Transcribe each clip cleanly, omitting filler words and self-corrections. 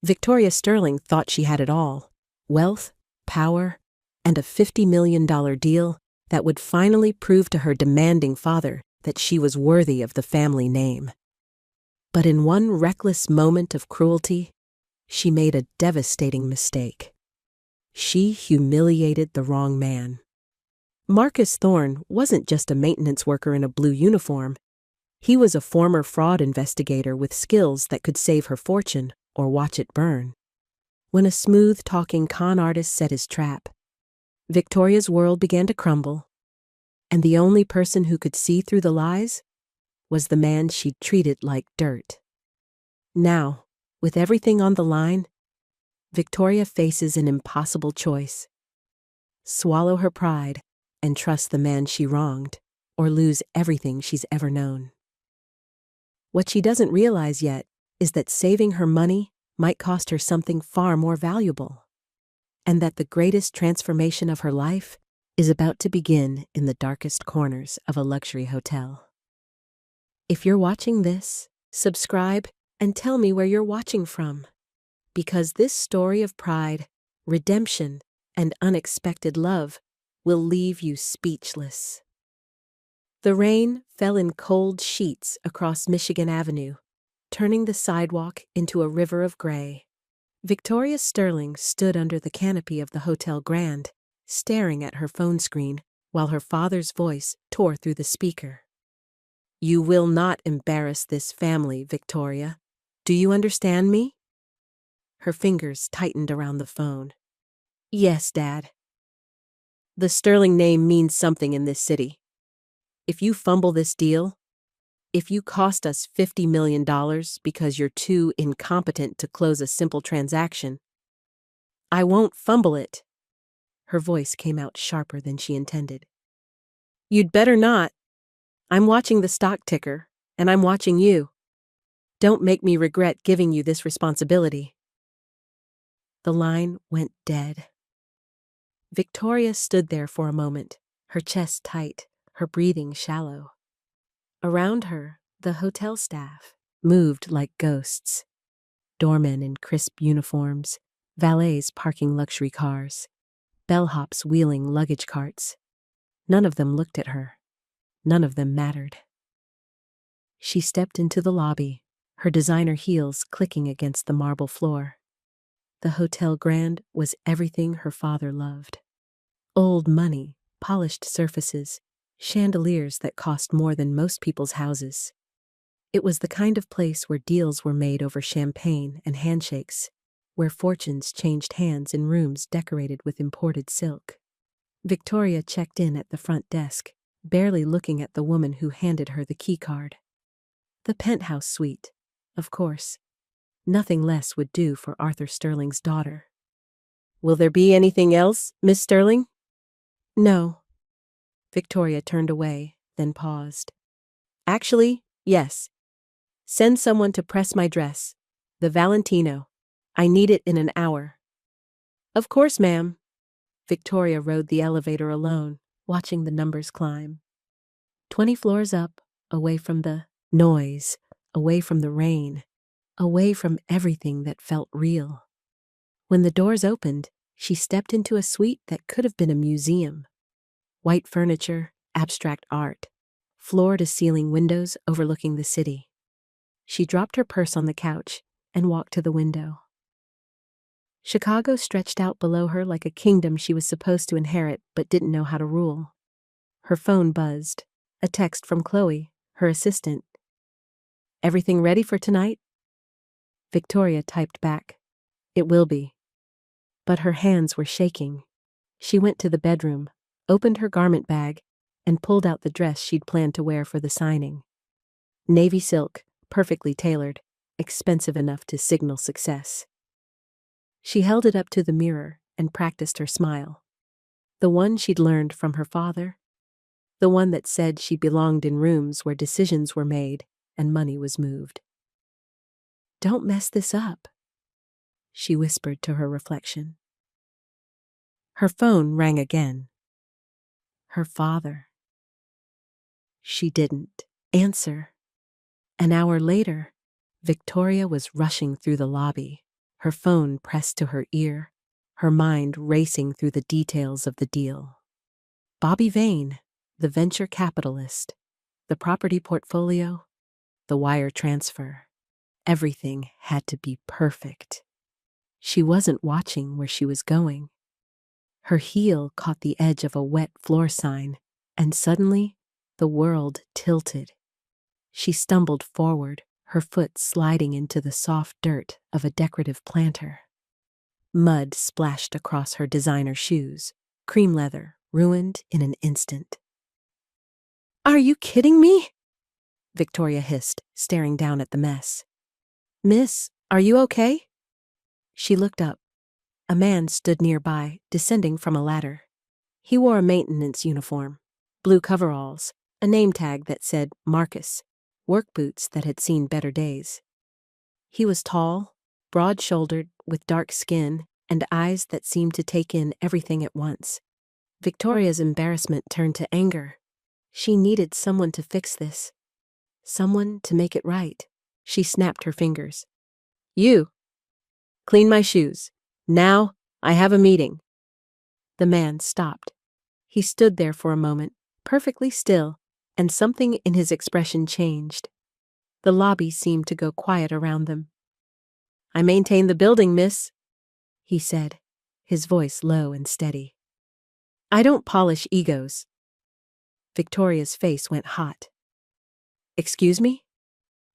Victoria Sterling thought she had it all: wealth, power, and a $50 million deal that would finally prove to her demanding father that she was worthy of the family name. But in one reckless moment of cruelty, she made a devastating mistake. She humiliated the wrong man. Marcus Thorne wasn't just a maintenance worker in a blue uniform. He was a former fraud investigator with skills that could save her fortune or watch it burn. When a smooth-talking con artist set his trap, Victoria's world began to crumble, and the only person who could see through the lies was the man she'd treated like dirt. Now, with everything on the line, Victoria faces an impossible choice: swallow her pride and trust the man she wronged, or lose everything she's ever known. What she doesn't realize yet is that saving her money might cost her something far more valuable, and that the greatest transformation of her life is about to begin in the darkest corners of a luxury hotel. If you're watching this, subscribe and tell me where you're watching from, because this story of pride, redemption, and unexpected love will leave you speechless. The rain fell in cold sheets across Michigan Avenue, turning the sidewalk into a river of gray. Victoria Sterling stood under the canopy of the Hotel Grand, staring at her phone screen while her father's voice tore through the speaker. "You will not embarrass this family, Victoria. Do you understand me?" Her fingers tightened around the phone. "Yes, Dad. The Sterling name means something in this city. If you fumble this deal, if you cost us $50 million because you're too incompetent to close a simple transaction, I won't fumble it." Her voice came out sharper than she intended. "You'd better not. I'm watching the stock ticker, and I'm watching you. Don't make me regret giving you this responsibility." The line went dead. Victoria stood there for a moment, her chest tight, her breathing shallow. Around her, the hotel staff moved like ghosts. Doormen in crisp uniforms, valets parking luxury cars, bellhops wheeling luggage carts. None of them looked at her. None of them mattered. She stepped into the lobby, her designer heels clicking against the marble floor. The Hotel Grand was everything her father loved. Old money, polished surfaces, chandeliers that cost more than most people's houses. It was the kind of place where deals were made over champagne and handshakes, where fortunes changed hands in rooms decorated with imported silk. Victoria checked in at the front desk, barely looking at the woman who handed her the key card. The penthouse suite, of course. Nothing less would do for Arthur Sterling's daughter. "Will there be anything else, Miss Sterling?" "No." Victoria turned away, then paused. "Actually, yes. Send someone to press my dress, the Valentino. I need it in an hour." "Of course, ma'am." Victoria rode the elevator alone, watching the numbers climb. 20 floors up, away from the noise, away from the rain, away from everything that felt real. When the doors opened, she stepped into a suite that could have been a museum. White furniture, abstract art, floor-to-ceiling windows overlooking the city. She dropped her purse on the couch and walked to the window. Chicago stretched out below her like a kingdom she was supposed to inherit but didn't know how to rule. Her phone buzzed. A text from Chloe, her assistant. "Everything ready for tonight?" Victoria typed back, "It will be." But her hands were shaking. She went to the bedroom, opened her garment bag, and pulled out the dress she'd planned to wear for the signing. Navy silk, perfectly tailored, expensive enough to signal success. She held it up to the mirror and practiced her smile. The one she'd learned from her father. The one that said she belonged in rooms where decisions were made and money was moved. "Don't mess this up," she whispered to her reflection. Her phone rang again. Her father. She didn't answer. An hour later, Victoria was rushing through the lobby, her phone pressed to her ear, her mind racing through the details of the deal. Bobby Vane, the venture capitalist, the property portfolio, the wire transfer. Everything had to be perfect. She wasn't watching where she was going. Her heel caught the edge of a wet floor sign, and suddenly the world tilted. She stumbled forward, her foot sliding into the soft dirt of a decorative planter. Mud splashed across her designer shoes, cream leather ruined in an instant. "Are you kidding me?" Victoria hissed, staring down at the mess. "Miss, are you okay?" She looked up. A man stood nearby, descending from a ladder. He wore a maintenance uniform, blue coveralls, a name tag that said Marcus, work boots that had seen better days. He was tall, broad-shouldered, with dark skin and eyes that seemed to take in everything at once. Victoria's embarrassment turned to anger. She needed someone to fix this. Someone to make it right. She snapped her fingers. "You! Clean my shoes. Now, I have a meeting." The man stopped. He stood there for a moment, perfectly still, and something in his expression changed. The lobby seemed to go quiet around them. "I maintain the building, miss," he said, his voice low and steady. "I don't polish egos." Victoria's face went hot. "Excuse me?"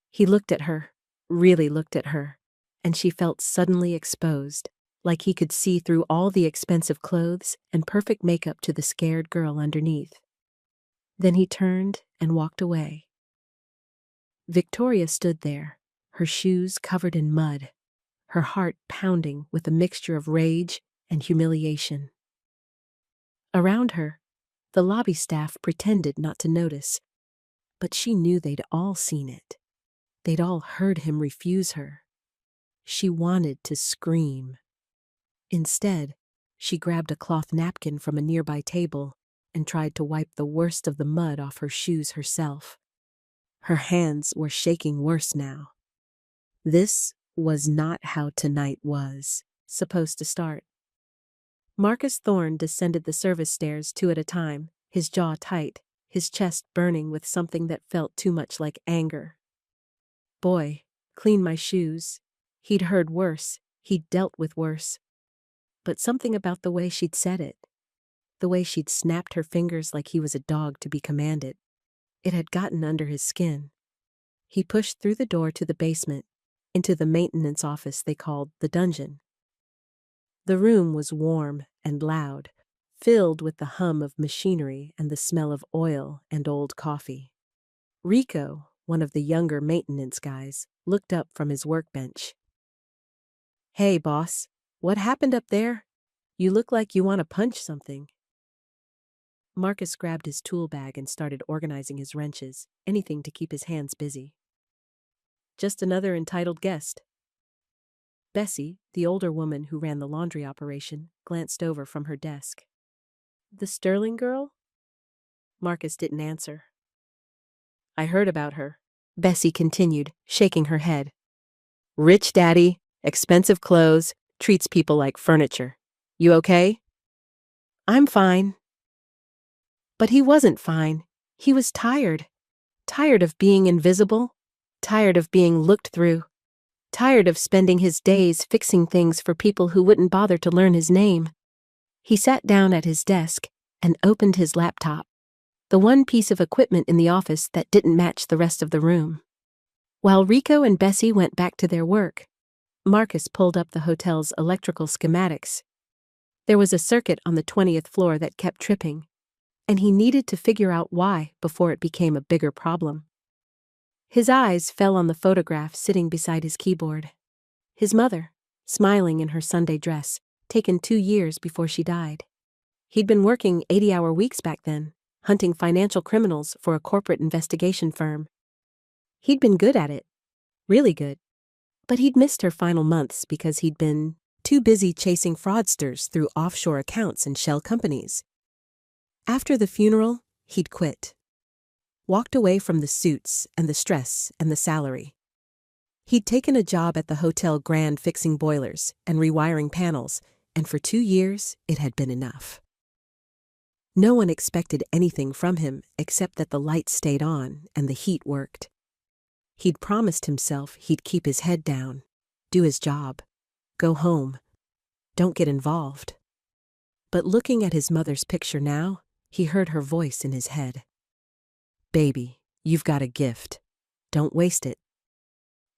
He looked at her, really looked at her, and she felt suddenly exposed, like he could see through all the expensive clothes and perfect makeup to the scared girl underneath. Then he turned and walked away. Victoria stood there, her shoes covered in mud, her heart pounding with a mixture of rage and humiliation. Around her, the lobby staff pretended not to notice, but she knew they'd all seen it. They'd all heard him refuse her. She wanted to scream. Instead, she grabbed a cloth napkin from a nearby table and tried to wipe the worst of the mud off her shoes herself. Her hands were shaking worse now. This was not how tonight was supposed to start. Marcus Thorne descended the service stairs 2 at a time, his jaw tight, his chest burning with something that felt too much like anger. Boy, clean my shoes. He'd heard worse, he'd dealt with worse. But something about the way she'd said it, the way she'd snapped her fingers like he was a dog to be commanded, it had gotten under his skin. He pushed through the door to the basement, into the maintenance office they called the dungeon. The room was warm and loud, filled with the hum of machinery and the smell of oil and old coffee. Rico, one of the younger maintenance guys, looked up from his workbench. "Hey, boss, what happened up there? You look like you want to punch something." Marcus grabbed his tool bag and started organizing his wrenches, anything to keep his hands busy. "Just another entitled guest." Bessie, the older woman who ran the laundry operation, glanced over from her desk. "The Sterling girl?" Marcus didn't answer. "I heard about her," Bessie continued, shaking her head. "Rich daddy, expensive clothes, treats people like furniture. You okay?" "I'm fine." But he wasn't fine. He was tired. Tired of being invisible. Tired of being looked through. Tired of spending his days fixing things for people who wouldn't bother to learn his name. He sat down at his desk and opened his laptop, the one piece of equipment in the office that didn't match the rest of the room. While Rico and Bessie went back to their work, Marcus pulled up the hotel's electrical schematics. There was a circuit on the 20th floor that kept tripping, and he needed to figure out why before it became a bigger problem. His eyes fell on the photograph sitting beside his keyboard. His mother, smiling in her Sunday dress, taken 2 years before she died. He'd been working 80-hour weeks back then, hunting financial criminals for a corporate investigation firm. He'd been good at it, really good. But he'd missed her final months because he'd been too busy chasing fraudsters through offshore accounts and shell companies. After the funeral, he'd quit. Walked away from the suits and the stress and the salary. He'd taken a job at the Hotel Grand fixing boilers and rewiring panels, and for 2 years it had been enough. No one expected anything from him except that the lights stayed on and the heat worked. He'd promised himself he'd keep his head down, do his job, go home, don't get involved. But looking at his mother's picture now, he heard her voice in his head. "Baby, you've got a gift. Don't waste it."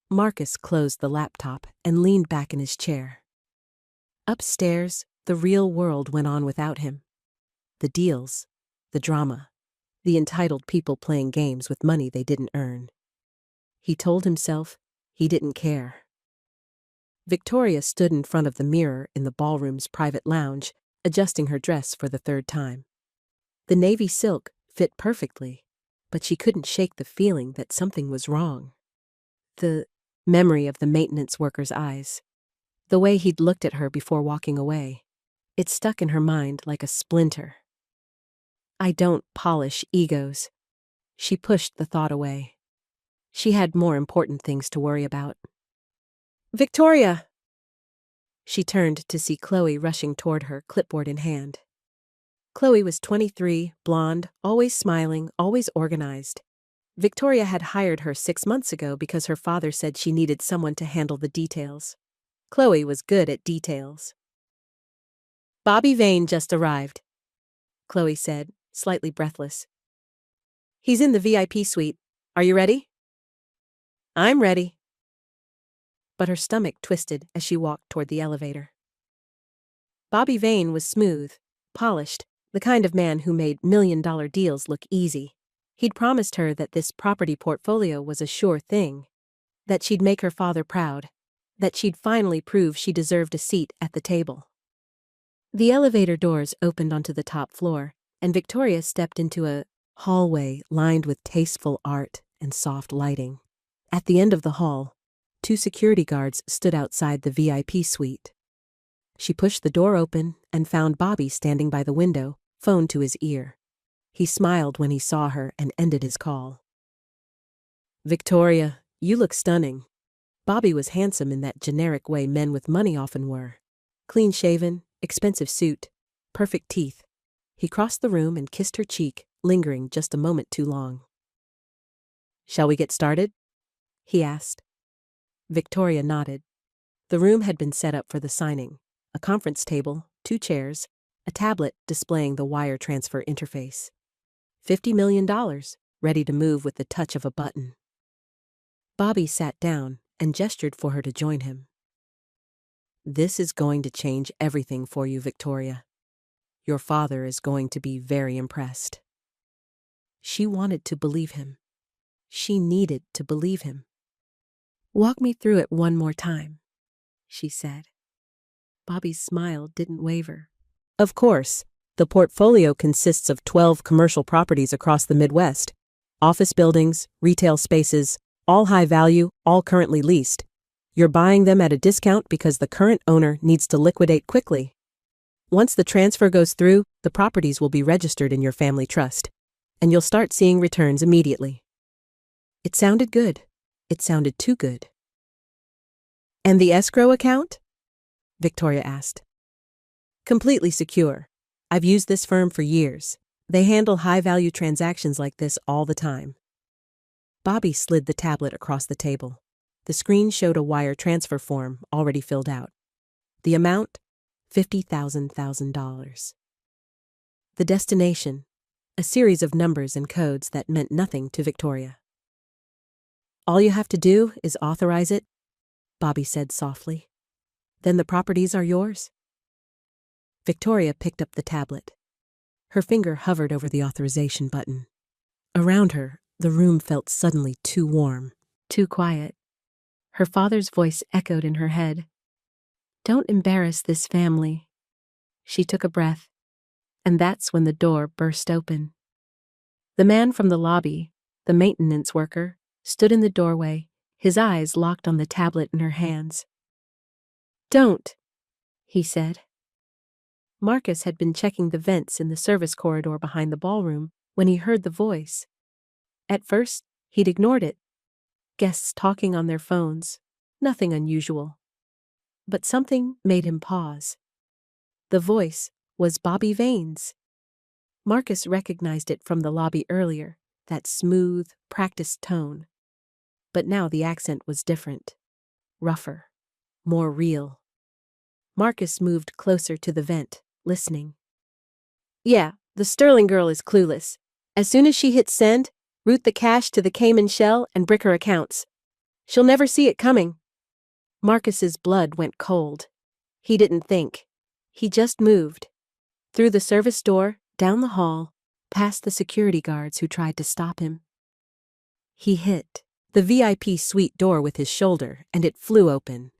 Marcus closed the laptop and leaned back in his chair. Upstairs, the real world went on without him. The deals, the drama, the entitled people playing games with money they didn't earn. He told himself he didn't care. Victoria stood in front of the mirror in the ballroom's private lounge, adjusting her dress for the 3rd time. The navy silk fit perfectly, but she couldn't shake the feeling that something was wrong. The memory of the maintenance worker's eyes, the way he'd looked at her before walking away, it stuck in her mind like a splinter. "I don't polish egos." She pushed the thought away. She had more important things to worry about. "Victoria!" She turned to see Chloe rushing toward her, clipboard in hand. Chloe was 23, blonde, always smiling, always organized. Victoria had hired her 6 months ago because her father said she needed someone to handle the details. Chloe was good at details. "Bobby Vane just arrived," Chloe said, slightly breathless. "He's in the VIP suite. Are you ready?" "I'm ready." But her stomach twisted as she walked toward the elevator. Bobby Vane was smooth, polished, the kind of man who made million-dollar deals look easy. He'd promised her that this property portfolio was a sure thing, that she'd make her father proud, that she'd finally prove she deserved a seat at the table. The elevator doors opened onto the top floor, and Victoria stepped into a hallway lined with tasteful art and soft lighting. At the end of the hall, 2 security guards stood outside the VIP suite. She pushed the door open and found Bobby standing by the window, phone to his ear. He smiled when he saw her and ended his call. "Victoria, you look stunning." Bobby was handsome in that generic way men with money often were. Clean-shaven, expensive suit, perfect teeth. He crossed the room and kissed her cheek, lingering just a moment too long. "Shall we get started?" he asked. Victoria nodded. The room had been set up for the signing. A conference table, 2 chairs, a tablet displaying the wire transfer interface. $50 million, ready to move with the touch of a button. Bobby sat down and gestured for her to join him. "This is going to change everything for you, Victoria. Your father is going to be very impressed." She wanted to believe him. She needed to believe him. "Walk me through it one more time," she said. Bobby's smile didn't waver. "Of course, the portfolio consists of 12 commercial properties across the Midwest. Office buildings, retail spaces, all high value, all currently leased. You're buying them at a discount because the current owner needs to liquidate quickly. Once the transfer goes through, the properties will be registered in your family trust, and you'll start seeing returns immediately." It sounded good. It sounded too good. "And the escrow account?" Victoria asked. "Completely secure. I've used this firm for years. They handle high-value transactions like this all the time." Bobby slid the tablet across the table. The screen showed a wire transfer form already filled out. The amount? $50,000. The destination? A series of numbers and codes that meant nothing to Victoria. "All you have to do is authorize it," Bobby said softly. "Then the properties are yours." Victoria picked up the tablet. Her finger hovered over the authorization button. Around her, the room felt suddenly too warm, too quiet. Her father's voice echoed in her head. "Don't embarrass this family." She took a breath, and that's when the door burst open. The man from the lobby, the maintenance worker, stood in the doorway, his eyes locked on the tablet in her hands. "Don't," he said. Marcus had been checking the vents in the service corridor behind the ballroom when he heard the voice. At first, he'd ignored it. guests talking on their phones. Nothing unusual. But something made him pause. The voice was Bobby Vane's. Marcus recognized it from the lobby earlier, that smooth, practiced tone. But now the accent was different. Rougher. More real. Marcus moved closer to the vent, listening. Yeah, the Sterling girl is clueless. As soon as she hits send, route the cash to the Cayman shell and brick her accounts. She'll never see it coming. Marcus's blood went cold. He didn't think. He just moved. Through the service door, down the hall, past the security guards who tried to stop him. He hit the VIP suite door with his shoulder, and it flew open.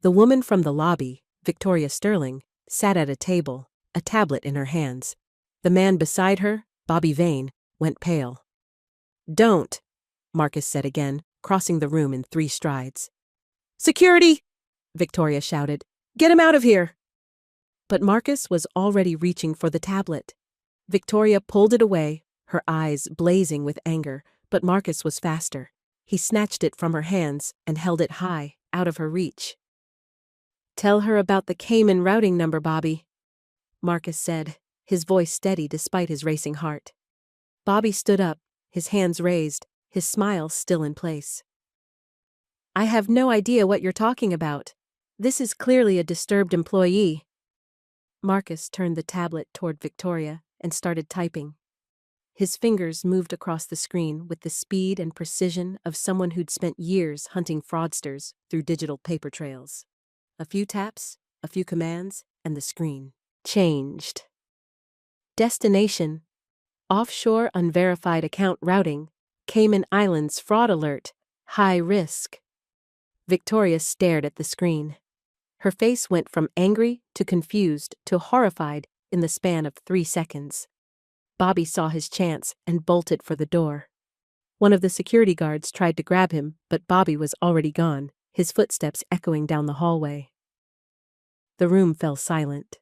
The woman from the lobby, Victoria Sterling, sat at a table, a tablet in her hands. The man beside her, Bobby Vane, went pale. Don't, Marcus said again, crossing the room in 3 strides. Security! Victoria shouted. Get him out of here! But Marcus was already reaching for the tablet. Victoria pulled it away, her eyes blazing with anger, but Marcus was faster. He snatched it from her hands and held it high, out of her reach. Tell her about the Cayman routing number, Bobby, Marcus said, his voice steady despite his racing heart. Bobby stood up, his hands raised, his smile still in place. I have no idea what you're talking about. This is clearly a disturbed employee. Marcus turned the tablet toward Victoria and started typing. His fingers moved across the screen with the speed and precision of someone who'd spent years hunting fraudsters through digital paper trails. A few taps, a few commands, and the screen changed. Destination: offshore unverified account routing, Cayman Islands fraud alert, high risk. Victoria stared at the screen. Her face went from angry to confused to horrified in the span of 3 seconds. Bobby saw his chance and bolted for the door. One of the security guards tried to grab him, but Bobby was already gone, his footsteps echoing down the hallway. The room fell silent.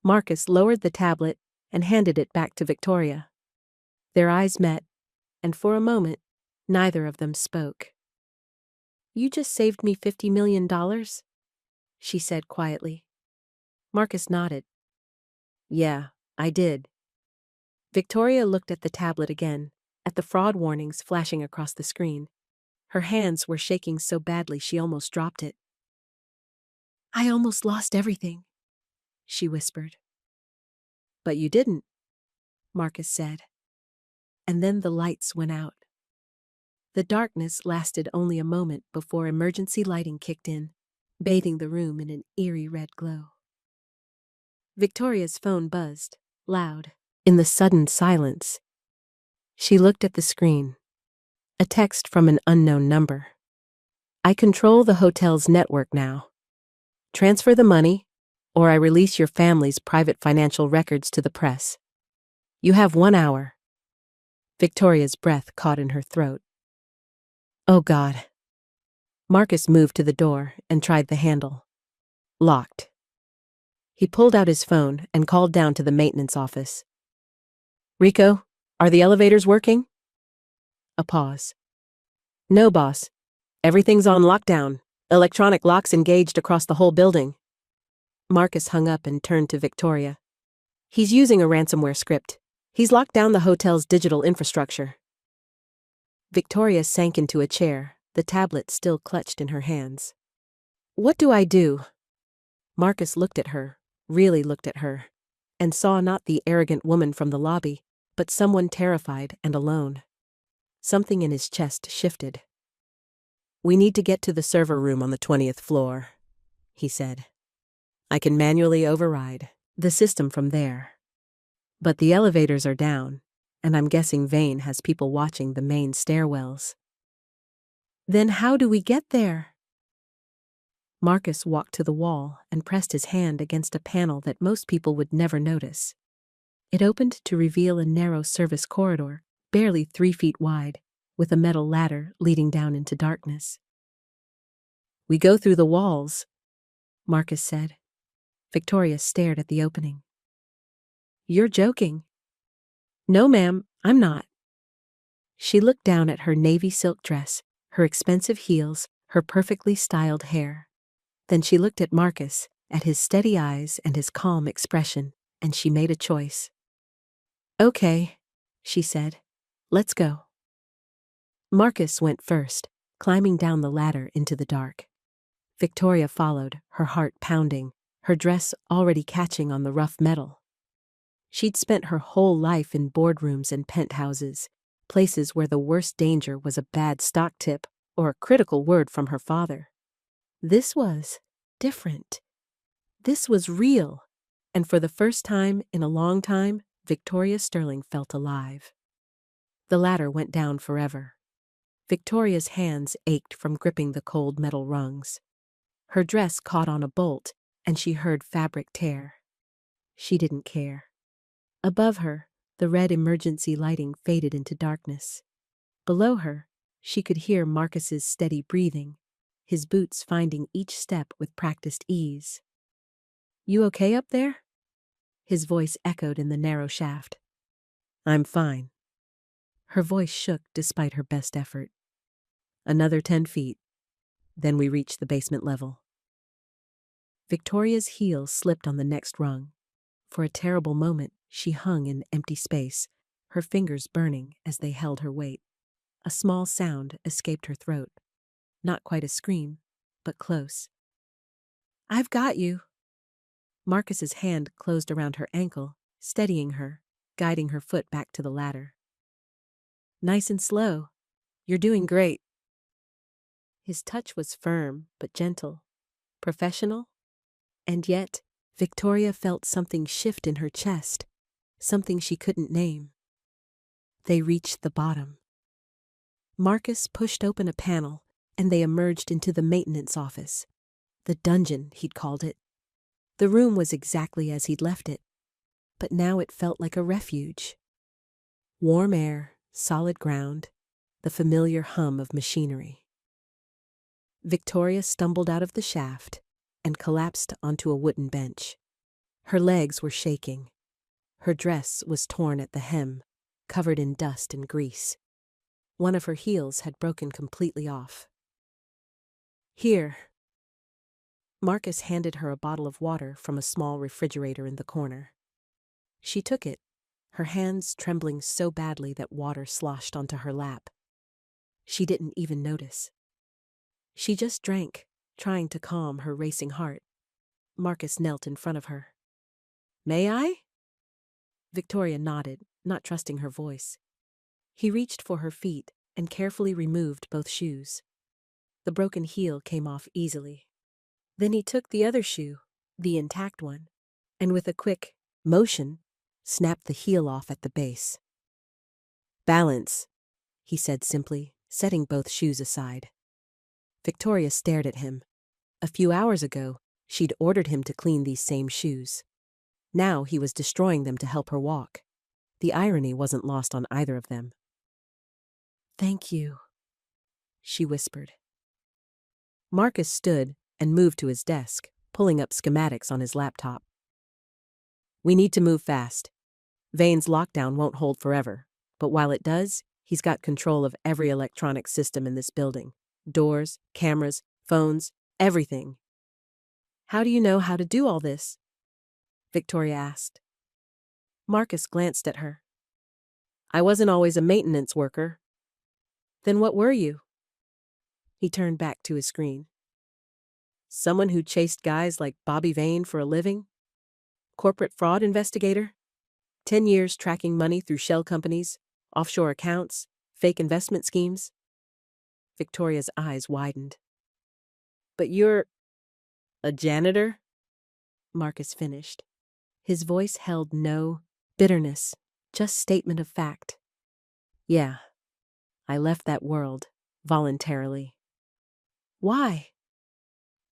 Marcus lowered the tablet and handed it back to Victoria. Their eyes met, and for a moment, neither of them spoke. You just saved me $50 million, she said quietly. Marcus nodded. Yeah, I did. Victoria looked at the tablet again, at the fraud warnings flashing across the screen. Her hands were shaking so badly she almost dropped it. I almost lost everything, she whispered. But you didn't, Marcus said. And then the lights went out. The darkness lasted only a moment before emergency lighting kicked in, bathing the room in an eerie red glow. Victoria's phone buzzed, loud, in the sudden silence. She looked at the screen. A text from an unknown number. I control the hotel's network now. Transfer the money, or I release your family's private financial records to the press. You have 1 hour. Victoria's breath caught in her throat. Oh God. Marcus moved to the door and tried the handle. Locked. He pulled out his phone and called down to the maintenance office. Rico, are the elevators working? A pause. No, boss. Everything's on lockdown. Electronic locks engaged across the whole building. Marcus hung up and turned to Victoria. He's using a ransomware script. He's locked down the hotel's digital infrastructure. Victoria sank into a chair, the tablet still clutched in her hands. What do I do? Marcus looked at her, really looked at her, and saw not the arrogant woman from the lobby, but someone terrified and alone. Something in his chest shifted. We need to get to the server room on the 20th floor, he said. I can manually override the system from there. But the elevators are down, and I'm guessing Vane has people watching the main stairwells. Then how do we get there? Marcus walked to the wall and pressed his hand against a panel that most people would never notice. It opened to reveal a narrow service corridor, barely 3 feet wide, with a metal ladder leading down into darkness. We go through the walls, Marcus said. Victoria stared at the opening. You're joking. No, ma'am, I'm not. She looked down at her navy silk dress, her expensive heels, her perfectly styled hair. Then she looked at Marcus, at his steady eyes and his calm expression, and she made a choice. "Okay," she said. "Let's go." Marcus went first, climbing down the ladder into the dark. Victoria followed, her heart pounding, her dress already catching on the rough metal. She'd spent her whole life in boardrooms and penthouses, places where the worst danger was a bad stock tip or a critical word from her father. This was different. This was real, and for the first time in a long time, Victoria Sterling felt alive. The ladder went down forever. Victoria's hands ached from gripping the cold metal rungs. Her dress caught on a bolt, and she heard fabric tear. She didn't care. Above her, the red emergency lighting faded into darkness. Below her, she could hear Marcus's steady breathing, his boots finding each step with practiced ease. "You okay up there?" His voice echoed in the narrow shaft. "I'm fine." Her voice shook despite her best effort. "Another 10 feet. Then we reach the basement level." Victoria's heel slipped on the next rung. For a terrible moment, she hung in empty space, her fingers burning as they held her weight. A small sound escaped her throat. Not quite a scream, but close. "I've got you." Marcus's hand closed around her ankle, steadying her, guiding her foot back to the ladder. "Nice and slow. You're doing great." His touch was firm but gentle, professional, and yet Victoria felt something shift in her chest, something she couldn't name. They reached the bottom. Marcus pushed open a panel, and they emerged into the maintenance office. The dungeon, he'd called it. The room was exactly as he'd left it, but now it felt like a refuge. Warm air, solid ground, the familiar hum of machinery. Victoria stumbled out of the shaft and collapsed onto a wooden bench. Her legs were shaking. Her dress was torn at the hem, covered in dust and grease. One of her heels had broken completely off. "Here." Marcus handed her a bottle of water from a small refrigerator in the corner. She took it, her hands trembling so badly that water sloshed onto her lap. She didn't even notice. She just drank, trying to calm her racing heart. Marcus knelt in front of her. "May I?" Victoria nodded, not trusting her voice. He reached for her feet and carefully removed both shoes. The broken heel came off easily. Then he took the other shoe, the intact one, and with a quick motion, snapped the heel off at the base. "Balance," he said simply, setting both shoes aside. Victoria stared at him. A few hours ago, she'd ordered him to clean these same shoes. Now he was destroying them to help her walk. The irony wasn't lost on either of them. "Thank you," she whispered. Marcus stood and moved to his desk, pulling up schematics on his laptop. "We need to move fast. Vane's lockdown won't hold forever, but while it does, he's got control of every electronic system in this building. Doors, cameras, phones, everything." "How do you know how to do all this?" Victoria asked. Marcus glanced at her. "I wasn't always a maintenance worker." "Then what were you?" He turned back to his screen. "Someone who chased guys like Bobby Vane for a living? Corporate fraud investigator? 10 years tracking money through shell companies, offshore accounts, fake investment schemes." Victoria's eyes widened. "But you're a janitor?" Marcus finished. His voice held no bitterness, just statement of fact. "Yeah, I left that world, voluntarily." "Why?"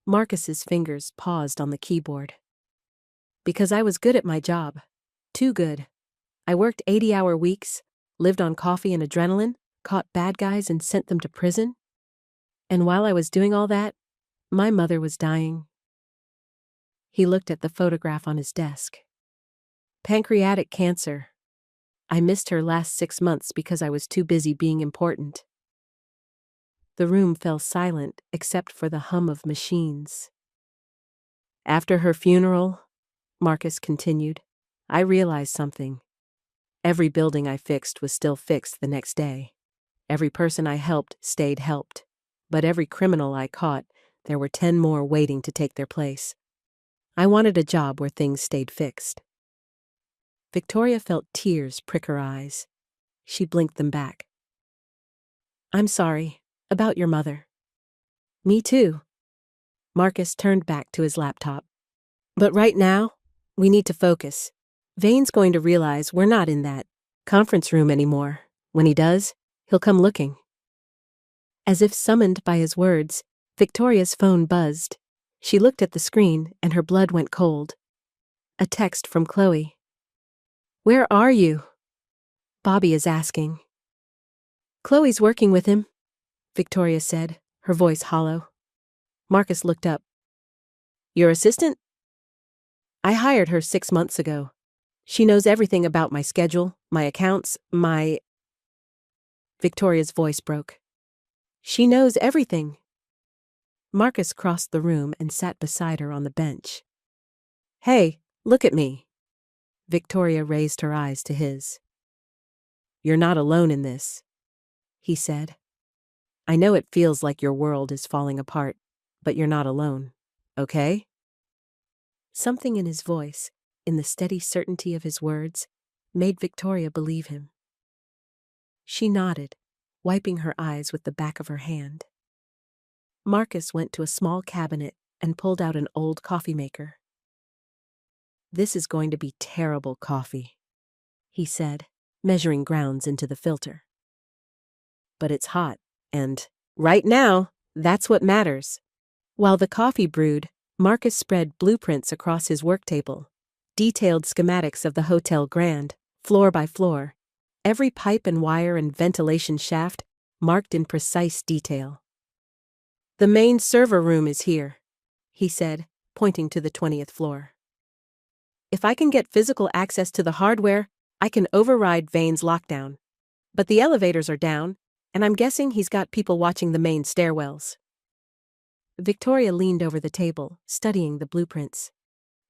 Marcus's fingers paused on the keyboard. "Because I was good at my job. Too good. I worked 80-hour weeks, lived on coffee and adrenaline, caught bad guys and sent them to prison. And while I was doing all that, my mother was dying." He looked at the photograph on his desk. "Pancreatic cancer. I missed her last 6 months because I was too busy being important." The room fell silent except for the hum of machines. "After her funeral," Marcus continued, "I realized something. Every building I fixed was still fixed the next day. Every person I helped stayed helped. But every criminal I caught, there were 10 more waiting to take their place. I wanted a job where things stayed fixed." Victoria felt tears prick her eyes. She blinked them back. "I'm sorry. About your mother." "Me too." Marcus turned back to his laptop. "But right now, we need to focus. Vane's going to realize we're not in that conference room anymore. When he does, he'll come looking." As if summoned by his words, Victoria's phone buzzed. She looked at the screen and her blood went cold. A text from Chloe. "Where are you?" Bobby is asking. "Chloe's working with him," Victoria said, her voice hollow. Marcus looked up. "Your assistant?" "I hired her 6 months ago. She knows everything about my schedule, my accounts, my—" Victoria's voice broke. "She knows everything." Marcus crossed the room and sat beside her on the bench. "Hey, look at me." Victoria raised her eyes to his. "You're not alone in this," he said. "I know it feels like your world is falling apart, but you're not alone, okay?" Something in his voice, in the steady certainty of his words, made Victoria believe him. She nodded, wiping her eyes with the back of her hand. Marcus went to a small cabinet and pulled out an old coffee maker. "This is going to be terrible coffee," he said, measuring grounds into the filter. "But it's hot, and right now, that's what matters." While the coffee brewed, Marcus spread blueprints across his work table, detailed schematics of the Hotel Grand, floor by floor, every pipe and wire and ventilation shaft marked in precise detail. "The main server room is here," he said, pointing to the 20th floor. "If I can get physical access to the hardware, I can override Vane's lockdown. But the elevators are down, and I'm guessing he's got people watching the main stairwells." Victoria leaned over the table, studying the blueprints.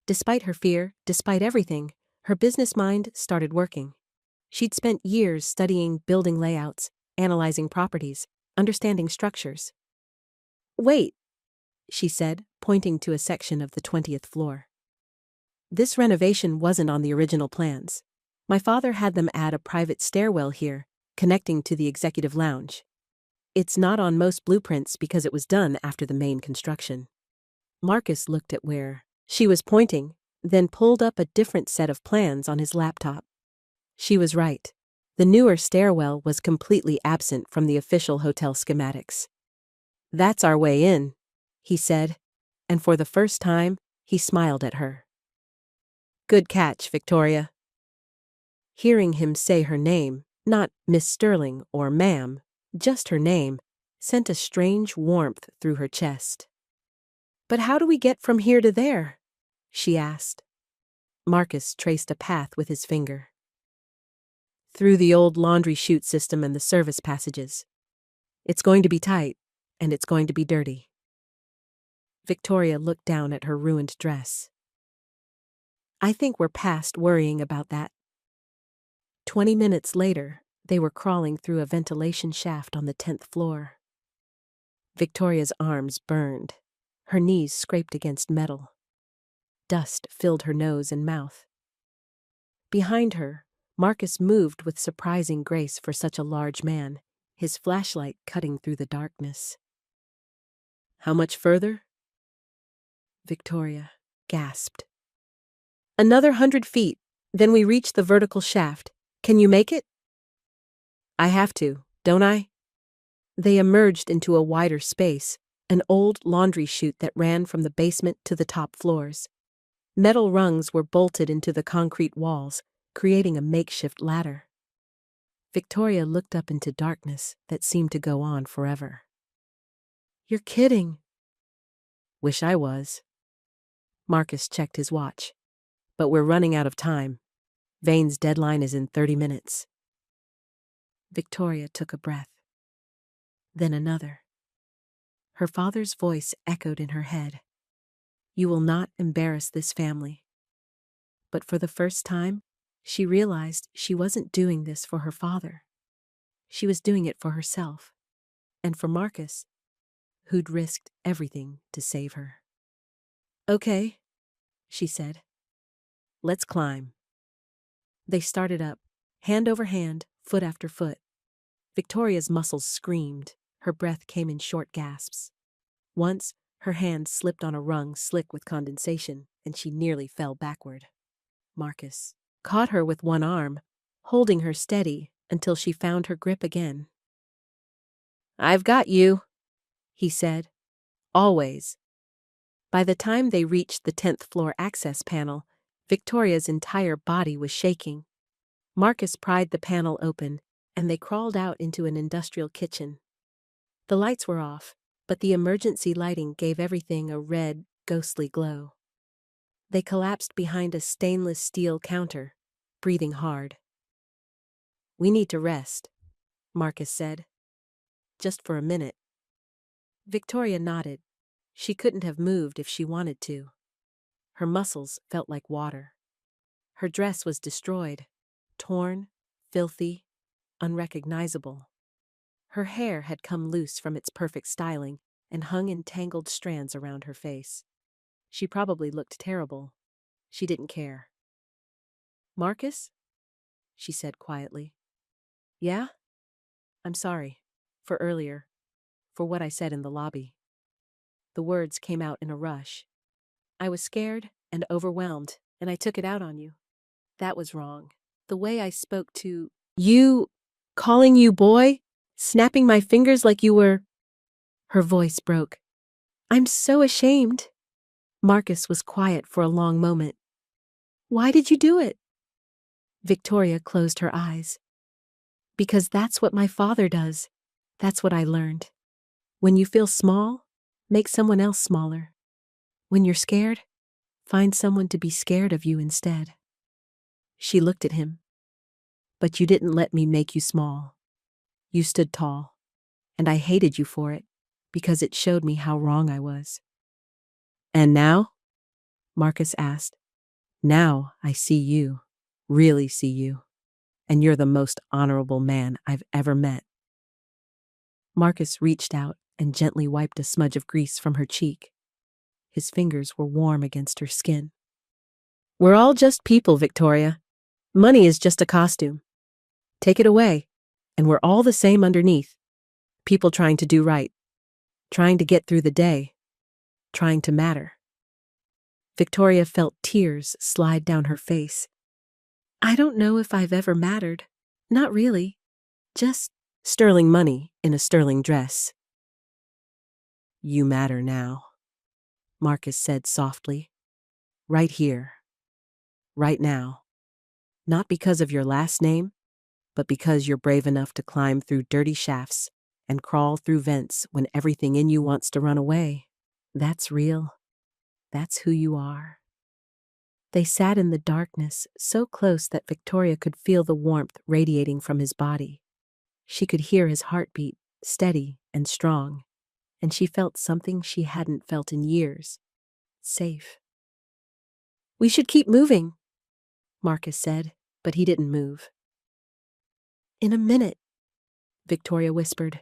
Despite her fear, despite everything, her business mind started working. She'd spent years studying building layouts, analyzing properties, understanding structures. "Wait," she said, pointing to a section of the 20th floor. "This renovation wasn't on the original plans. My father had them add a private stairwell here, connecting to the executive lounge. It's not on most blueprints because it was done after the main construction." Marcus looked at where she was pointing, then pulled up a different set of plans on his laptop. She was right. The newer stairwell was completely absent from the official hotel schematics. "That's our way in," he said, and for the first time, he smiled at her. "Good catch, Victoria." Hearing him say her name, not Miss Sterling or ma'am, just her name, sent a strange warmth through her chest. "But how do we get from here to there?" she asked. Marcus traced a path with his finger. "Through the old laundry chute system and the service passages. It's going to be tight, and it's going to be dirty." Victoria looked down at her ruined dress. "I think we're past worrying about that." 20 minutes later, they were crawling through a ventilation shaft on the 10th floor. Victoria's arms burned. Her knees scraped against metal. Dust filled her nose and mouth. Behind her, Marcus moved with surprising grace for such a large man, his flashlight cutting through the darkness. "How much further?" Victoria gasped. "Another 100 feet, then we reach the vertical shaft. Can you make it?" "I have to, don't I?" They emerged into a wider space, an old laundry chute that ran from the basement to the top floors. Metal rungs were bolted into the concrete walls, creating a makeshift ladder. Victoria looked up into darkness that seemed to go on forever. "You're kidding." "Wish I was." Marcus checked his watch. "But we're running out of time. Vane's deadline is in 30 minutes. Victoria took a breath. Then another. Her father's voice echoed in her head. You will not embarrass this family. But for the first time, she realized she wasn't doing this for her father. She was doing it for herself, and for Marcus, who'd risked everything to save her. Okay, she said. Let's climb. They started up, hand over hand, foot after foot. Victoria's muscles screamed. Her breath came in short gasps. Once, her hand slipped on a rung slick with condensation, and she nearly fell backward. Marcus caught her with one arm, holding her steady until she found her grip again. I've got you, he said. Always. By the time they reached the 10th floor access panel, Victoria's entire body was shaking. Marcus pried the panel open, and they crawled out into an industrial kitchen. The lights were off, but the emergency lighting gave everything a red, ghostly glow. They collapsed behind a stainless steel counter, breathing hard. We need to rest, Marcus said. Just for a minute. Victoria nodded. She couldn't have moved if she wanted to. Her muscles felt like water. Her dress was destroyed, torn, filthy, unrecognizable. Her hair had come loose from its perfect styling and hung in tangled strands around her face. She probably looked terrible. She didn't care. Marcus? She said quietly. Yeah? I'm sorry. For earlier. For what I said in the lobby. The words came out in a rush. I was scared and overwhelmed, and I took it out on you. That was wrong. The way I spoke to you, calling you boy, snapping my fingers like you were... Her voice broke. I'm so ashamed. Marcus was quiet for a long moment. Why did you do it? Victoria closed her eyes. Because that's what my father does. That's what I learned. When you feel small, make someone else smaller. When you're scared, find someone to be scared of you instead. She looked at him. But you didn't let me make you small. You stood tall, and I hated you for it, because it showed me how wrong I was. And now? Marcus asked. Now I see you, really see you, and you're the most honorable man I've ever met. Marcus reached out and gently wiped a smudge of grease from her cheek. His fingers were warm against her skin. We're all just people, Victoria. Money is just a costume. Take it away, and we're all the same underneath. People trying to do right, trying to get through the day, trying to matter. Victoria felt tears slide down her face. I don't know if I've ever mattered. Not really. Just sterling money in a sterling dress. You matter now, Marcus said softly. Right here. Right now. Not because of your last name, but because you're brave enough to climb through dirty shafts and crawl through vents when everything in you wants to run away. That's real. That's who you are. They sat in the darkness, so close that Victoria could feel the warmth radiating from his body. She could hear his heartbeat, steady and strong, and she felt something she hadn't felt in years. Safe. We should keep moving, Marcus said, but he didn't move. In a minute, Victoria whispered.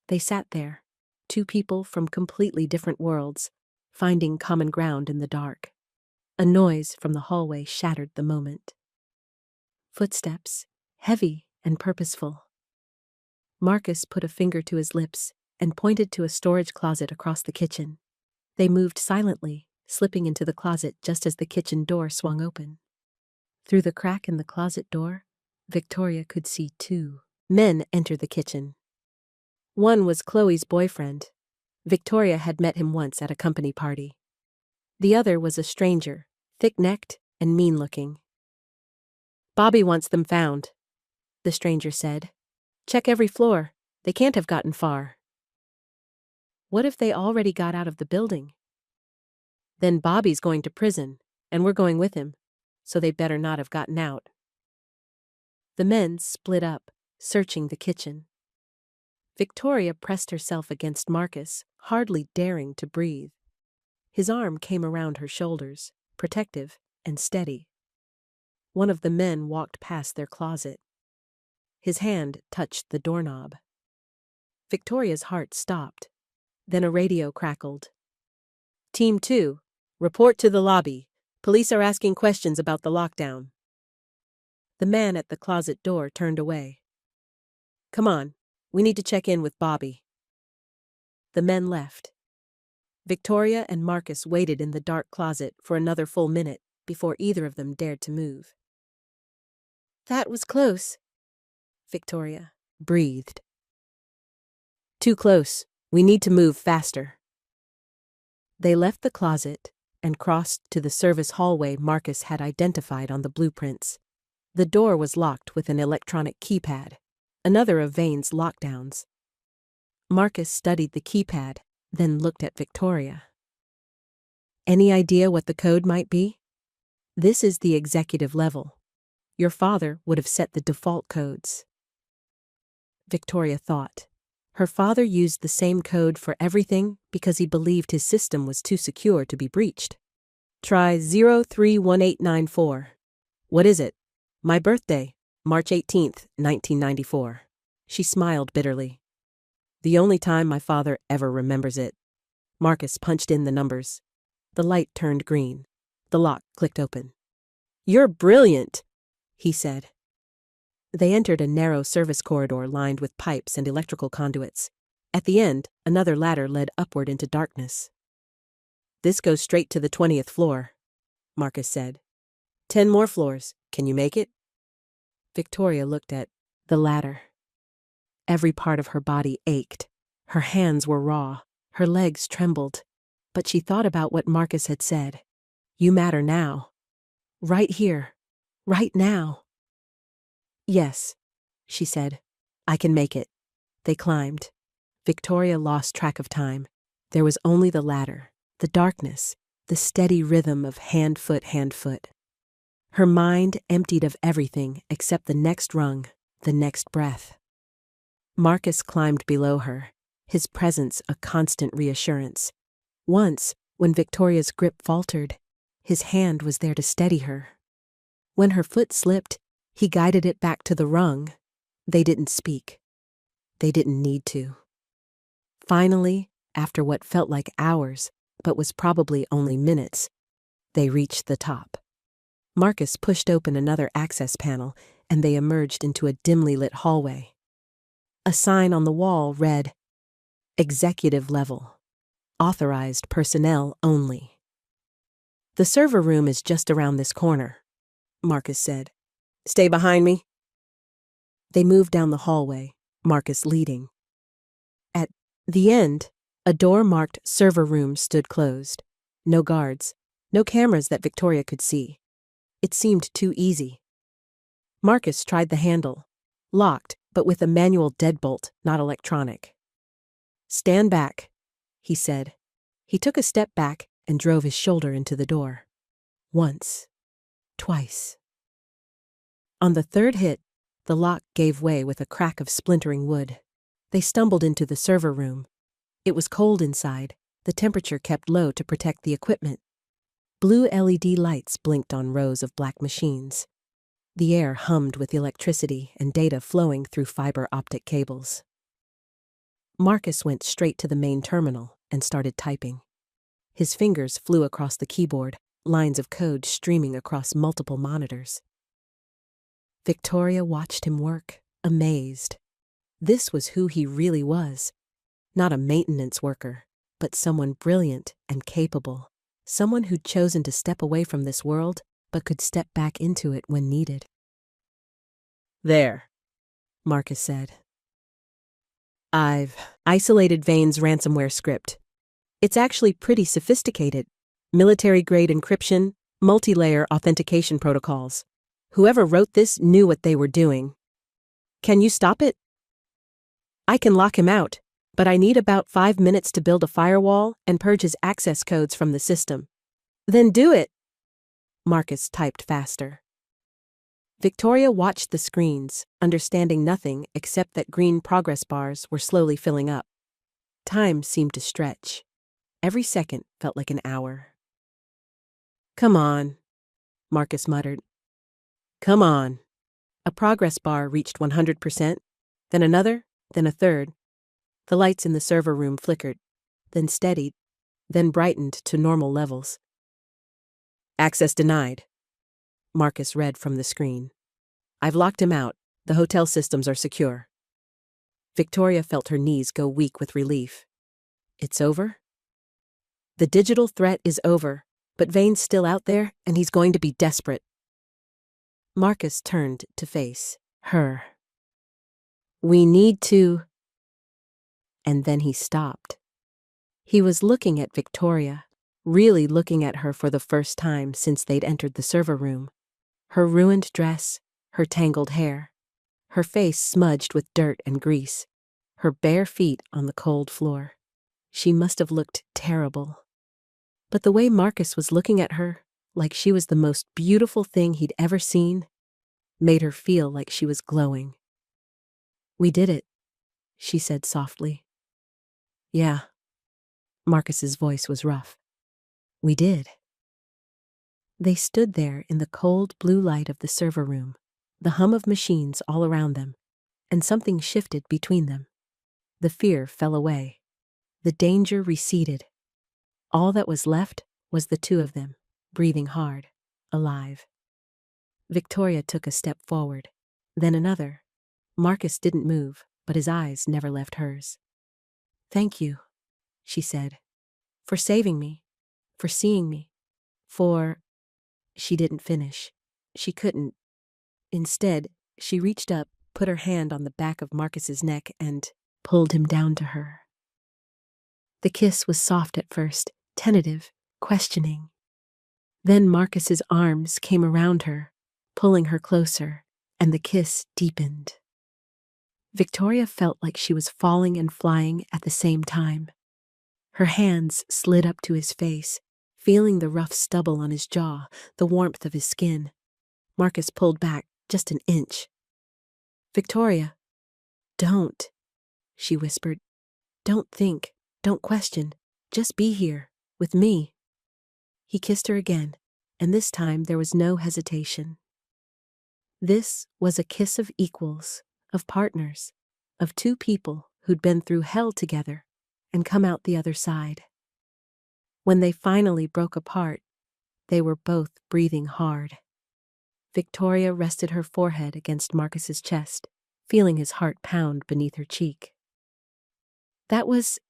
They sat there, two people from completely different worlds, finding common ground in the dark. A noise from the hallway shattered the moment. Footsteps, heavy and purposeful. Marcus put a finger to his lips and pointed to a storage closet across the kitchen. They moved silently, slipping into the closet just as the kitchen door swung open. Through the crack in the closet door, Victoria could see two men enter the kitchen. One was Chloe's boyfriend. Victoria had met him once at a company party. The other was a stranger, thick-necked and mean-looking. Bobby wants them found, the stranger said. Check every floor. They can't have gotten far. What if they already got out of the building? Then Bobby's going to prison, and we're going with him. so they better not have gotten out. The men split up, searching the kitchen. Victoria pressed herself against Marcus, hardly daring to breathe. His arm came around her shoulders, protective and steady. One of the men walked past their closet. His hand touched the doorknob. Victoria's heart stopped. Then a radio crackled. Team 2, report to the lobby. Police are asking questions about the lockdown. The man at the closet door turned away. Come on, we need to check in with Bobby. The men left. Victoria and Marcus waited in the dark closet for another full minute before either of them dared to move. That was close, Victoria breathed. Too close. We need to move faster. They left the closet and crossed to the service hallway Marcus had identified on the blueprints. The door was locked with an electronic keypad, another of Vane's lockdowns. Marcus studied the keypad, then looked at Victoria. Any idea what the code might be? This is the executive level. Your father would have set the default codes. Victoria thought. Her father used the same code for everything because he believed his system was too secure to be breached. Try 031894. What is it? My birthday, March 18th, 1994. She smiled bitterly. The only time my father ever remembers it. Marcus punched in the numbers. The light turned green. The lock clicked open. You're brilliant, he said. They entered a narrow service corridor lined with pipes and electrical conduits. At the end, another ladder led upward into darkness. This goes straight to the 20th floor, Marcus said. 10 more floors. Can you make it? Victoria looked at the ladder. Every part of her body ached. Her hands were raw. Her legs trembled. But she thought about what Marcus had said. You matter now. Right here. Right now. Yes, she said. I can make it. They climbed. Victoria lost track of time. There was only the ladder, the darkness, the steady rhythm of hand-foot, hand-foot. Her mind emptied of everything except the next rung, the next breath. Marcus climbed below her, his presence a constant reassurance. Once, when Victoria's grip faltered, his hand was there to steady her. When her foot slipped, he guided it back to the rung. They didn't speak. They didn't need to. Finally, after what felt like hours, but was probably only minutes, they reached the top. Marcus pushed open another access panel, and they emerged into a dimly lit hallway. A sign on the wall read, Executive Level. Authorized personnel only. The server room is just around this corner, Marcus said. Stay behind me. They moved down the hallway, Marcus leading. At the end, a door marked server room stood closed. No guards, no cameras that Victoria could see. It seemed too easy. Marcus tried the handle, locked, but with a manual deadbolt, not electronic. Stand back, he said. He took a step back and drove his shoulder into the door. Once. Twice. On the third hit, the lock gave way with a crack of splintering wood. They stumbled into the server room. It was cold inside, the temperature kept low to protect the equipment. Blue LED lights blinked on rows of black machines. The air hummed with electricity and data flowing through fiber optic cables. Marcus went straight to the main terminal and started typing. His fingers flew across the keyboard, lines of code streaming across multiple monitors. Victoria watched him work, amazed. This was who he really was. Not a maintenance worker, but someone brilliant and capable. Someone who'd chosen to step away from this world, but could step back into it when needed. There, Marcus said. I've isolated Vane's ransomware script. It's actually pretty sophisticated. Military-grade encryption, multi-layer authentication protocols. Whoever wrote this knew what they were doing. Can you stop it? I can lock him out, but I need about 5 minutes to build a firewall and purge his access codes from the system. Then do it. Marcus typed faster. Victoria watched the screens, understanding nothing except that green progress bars were slowly filling up. Time seemed to stretch. Every second felt like an hour. "Come on," Marcus muttered. "Come on." A progress bar reached 100%, then another, then a third. The lights in the server room flickered, then steadied, then brightened to normal levels. "Access denied," Marcus read from the screen. "I've locked him out. The hotel systems are secure." Victoria felt her knees go weak with relief. It's over? The digital threat is over, but Vane's still out there, and he's going to be desperate. Marcus turned to face her. "We need to..." And then he stopped. He was looking at Victoria, really looking at her for the first time since they'd entered the server room. Her ruined dress, her tangled hair, her face smudged with dirt and grease, her bare feet on the cold floor. She must have looked terrible. But the way Marcus was looking at her, like she was the most beautiful thing he'd ever seen, made her feel like she was glowing. "We did it," she said softly. "Yeah." Marcus's voice was rough. "We did." They stood there in the cold blue light of the server room, the hum of machines all around them, and something shifted between them. The fear fell away. The danger receded. All that was left was the two of them, breathing hard, alive. Victoria took a step forward, then another. Marcus didn't move, but his eyes never left hers. "Thank you," she said, "for saving me, for seeing me, for..." She didn't finish. She couldn't. Instead, she reached up, put her hand on the back of Marcus's neck, and pulled him down to her. The kiss was soft at first, tentative, questioning. Then Marcus's arms came around her, pulling her closer, and the kiss deepened. Victoria felt like she was falling and flying at the same time. Her hands slid up to his face, feeling the rough stubble on his jaw, the warmth of his skin. Marcus pulled back just an inch. "Victoria." "Don't," she whispered. "Don't think, don't question, just be here, with me." He kissed her again, and this time there was no hesitation. This was a kiss of equals, of partners, of two people who'd been through hell together and come out the other side. When they finally broke apart, they were both breathing hard. Victoria rested her forehead against Marcus's chest, feeling his heart pound beneath her cheek. "That was..."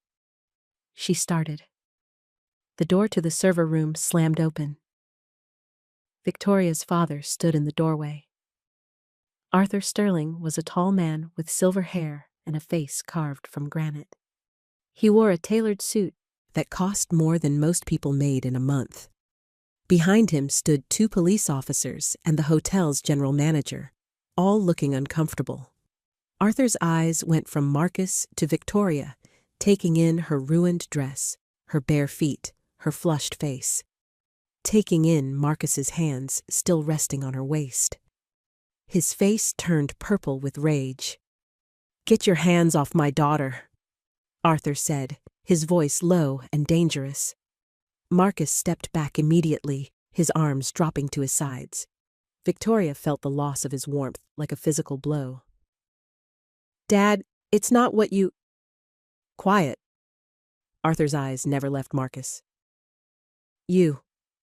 she started. The door to the server room slammed open. Victoria's father stood in the doorway. Arthur Sterling was a tall man with silver hair and a face carved from granite. He wore a tailored suit that cost more than most people made in a month. Behind him stood two police officers and the hotel's general manager, all looking uncomfortable. Arthur's eyes went from Marcus to Victoria, taking in her ruined dress, her bare feet, her flushed face. Taking in Marcus's hands still resting on her waist. His face turned purple with rage. "Get your hands off my daughter," Arthur said, his voice low and dangerous. Marcus stepped back immediately, his arms dropping to his sides. Victoria felt the loss of his warmth like a physical blow. "Dad, it's not what you..." "Quiet." Arthur's eyes never left Marcus. "You.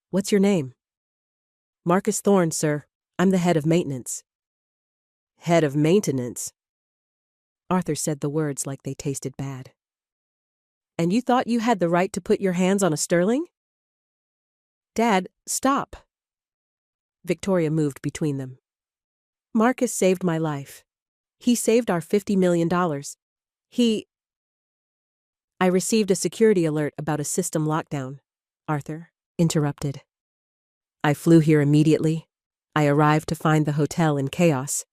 What's your name?" "Marcus Thorne, sir. I'm the head of maintenance." "Head of maintenance?" Arthur said the words like they tasted bad. "And you thought you had the right to put your hands on a Sterling?" "Dad, stop." Victoria moved between them. "Marcus saved my life. He saved our $50 million. I received a security alert about a system lockdown," Arthur interrupted. "I flew here immediately. I arrived to find the hotel in chaos.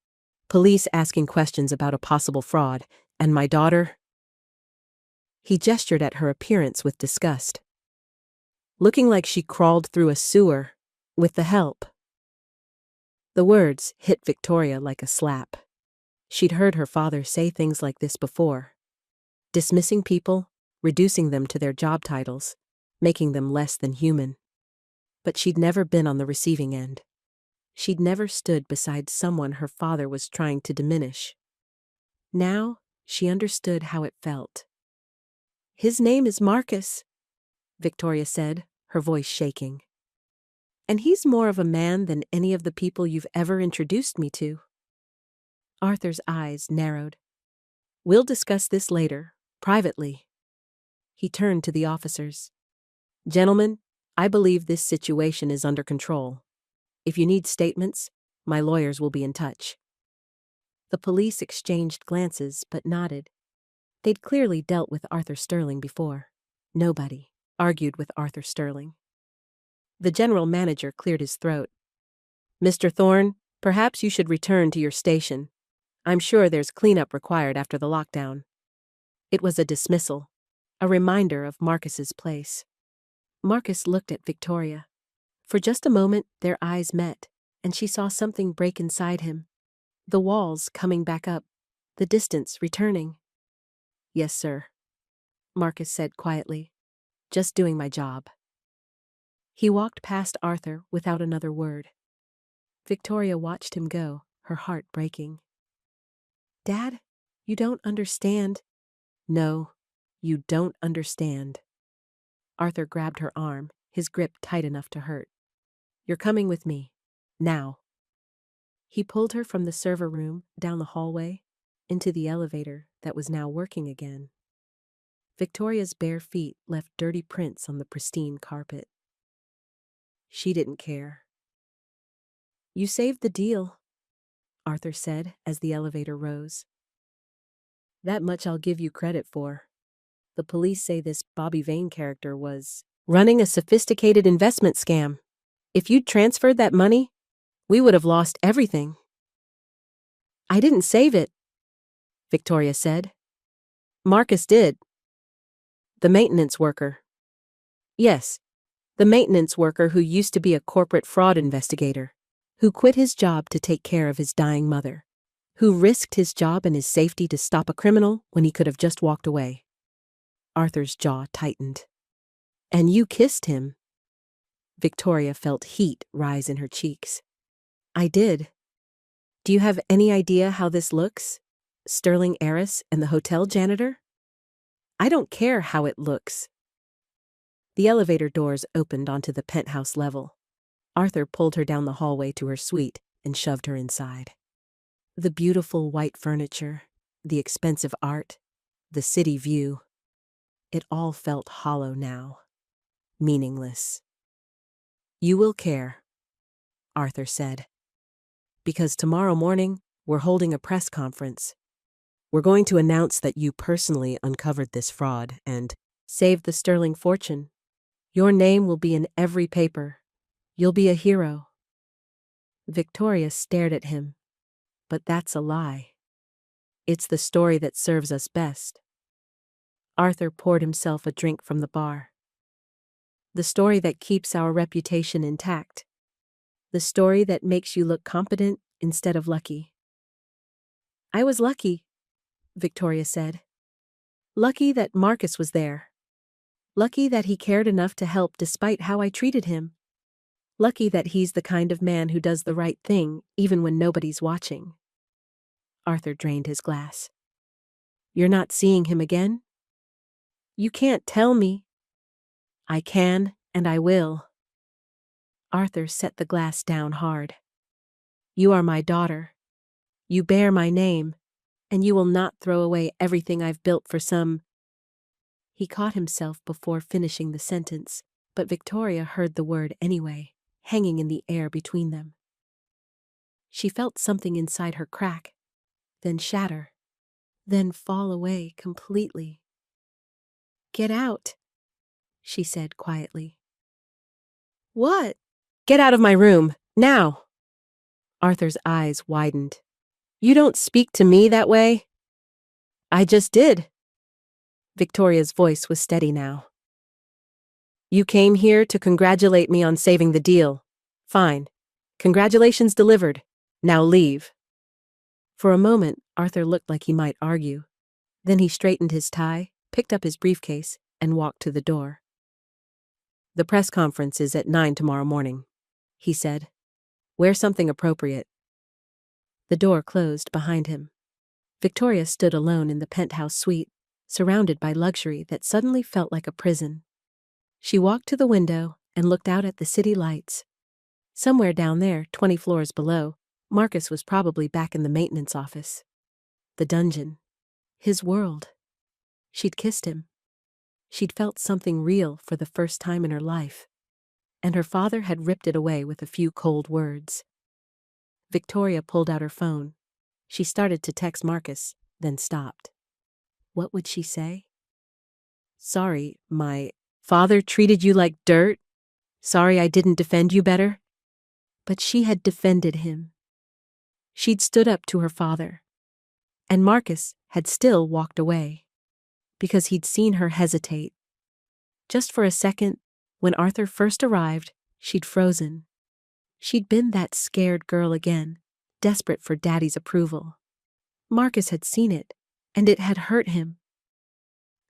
Police asking questions about a possible fraud, and my daughter..." He gestured at her appearance with disgust. "Looking like she crawled through a sewer. With the help. The words hit Victoria like a slap. She'd heard her father say things like this before. Dismissing people, reducing them to their job titles, making them less than human. But she'd never been on the receiving end. She'd never stood beside someone her father was trying to diminish. Now, she understood how it felt. "His name is Marcus," Victoria said, her voice shaking. "And he's more of a man than any of the people you've ever introduced me to." Arthur's eyes narrowed. "We'll discuss this later, privately." He turned to the officers. "Gentlemen, I believe this situation is under control. If you need statements, my lawyers will be in touch." The police exchanged glances but nodded. They'd clearly dealt with Arthur Sterling before. Nobody argued with Arthur Sterling. The general manager cleared his throat. "Mr. Thorne, perhaps you should return to your station. I'm sure there's cleanup required after the lockdown." It was a dismissal, a reminder of Marcus's place. Marcus looked at Victoria. For just a moment, their eyes met, and she saw something break inside him. The walls coming back up, the distance returning. "Yes, sir," Marcus said quietly. "Just doing my job." He walked past Arthur without another word. Victoria watched him go, her heart breaking. "Dad, you don't understand." "No, you don't understand." Arthur grabbed her arm, his grip tight enough to hurt. "You're coming with me. Now." He pulled her from the server room, down the hallway, into the elevator that was now working again. Victoria's bare feet left dirty prints on the pristine carpet. She didn't care. "You saved the deal," Arthur said as the elevator rose. "That much I'll give you credit for. The police say this Bobby Vane character was running a sophisticated investment scam. If you'd transferred that money, we would have lost everything." "I didn't save it," Victoria said. "Marcus did." "The maintenance worker." "Yes, the maintenance worker who used to be a corporate fraud investigator, who quit his job to take care of his dying mother, who risked his job and his safety to stop a criminal when he could have just walked away." Arthur's jaw tightened. "And you kissed him." Victoria felt heat rise in her cheeks. "I did. Do you have any idea how this looks? Sterling heiress and the hotel janitor?" "I don't care how it looks." The elevator doors opened onto the penthouse level. Arthur pulled her down the hallway to her suite and shoved her inside. The beautiful white furniture, the expensive art, the city view. It all felt hollow now, meaningless. "You will care," Arthur said. "Because tomorrow morning, we're holding a press conference. We're going to announce that you personally uncovered this fraud and saved the Sterling fortune. Your name will be in every paper. You'll be a hero." Victoria stared at him. "But that's a lie. It's the story that serves us best." Arthur poured himself a drink from the bar. "The story that keeps our reputation intact. The story that makes you look competent instead of lucky." "I was lucky," Victoria said. "Lucky that Marcus was there. Lucky that he cared enough to help despite how I treated him. Lucky that he's the kind of man who does the right thing even when nobody's watching." Arthur drained his glass. "You're not seeing him again?" "You can't tell me." "I can, and I will." Arthur set the glass down hard. "You are my daughter. You bear my name, and you will not throw away everything I've built for some—" He caught himself before finishing the sentence, but Victoria heard the word anyway, hanging in the air between them. She felt something inside her crack, then shatter, then fall away completely. "Get out," she said quietly. "What?" "Get out of my room, now!" Arthur's eyes widened. "You don't speak to me that way." "I just did." Victoria's voice was steady now. "You came here to congratulate me on saving the deal. Fine. Congratulations delivered. Now leave. For a moment, Arthur looked like he might argue. Then he straightened his tie, picked up his briefcase, and walked to the door. The press conference is at 9 tomorrow morning, he said. Wear something appropriate. The door closed behind him. Victoria stood alone in the penthouse suite, surrounded by luxury that suddenly felt like a prison. She walked to the window and looked out at the city lights. Somewhere down there, 20 floors below, Marcus was probably back in the maintenance office. The dungeon. His world. She'd kissed him. She'd felt something real for the first time in her life. And her father had ripped it away with a few cold words. Victoria pulled out her phone. She started to text Marcus, then stopped. What would she say? Sorry, my father treated you like dirt. Sorry I didn't defend you better. But she had defended him. She'd stood up to her father. And Marcus had still walked away. Because he'd seen her hesitate. Just for a second, when Arthur first arrived, she'd frozen. She'd been that scared girl again, desperate for Daddy's approval. Marcus had seen it, and it had hurt him.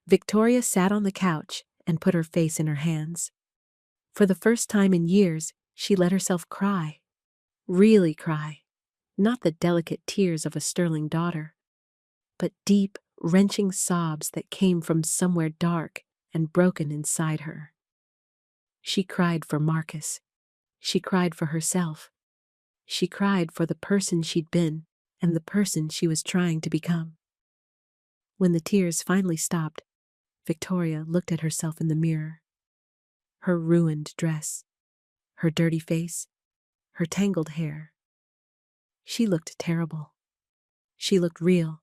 Victoria sat on the couch and put her face in her hands. For the first time in years, she let herself cry. Really cry. Not the delicate tears of a sterling daughter, but deep, wrenching sobs that came from somewhere dark and broken inside her. She cried for Marcus. She cried for herself. She cried for the person she'd been and the person she was trying to become. When the tears finally stopped, Victoria looked at herself in the mirror. Her ruined dress, her dirty face, her tangled hair. She looked terrible. She looked real,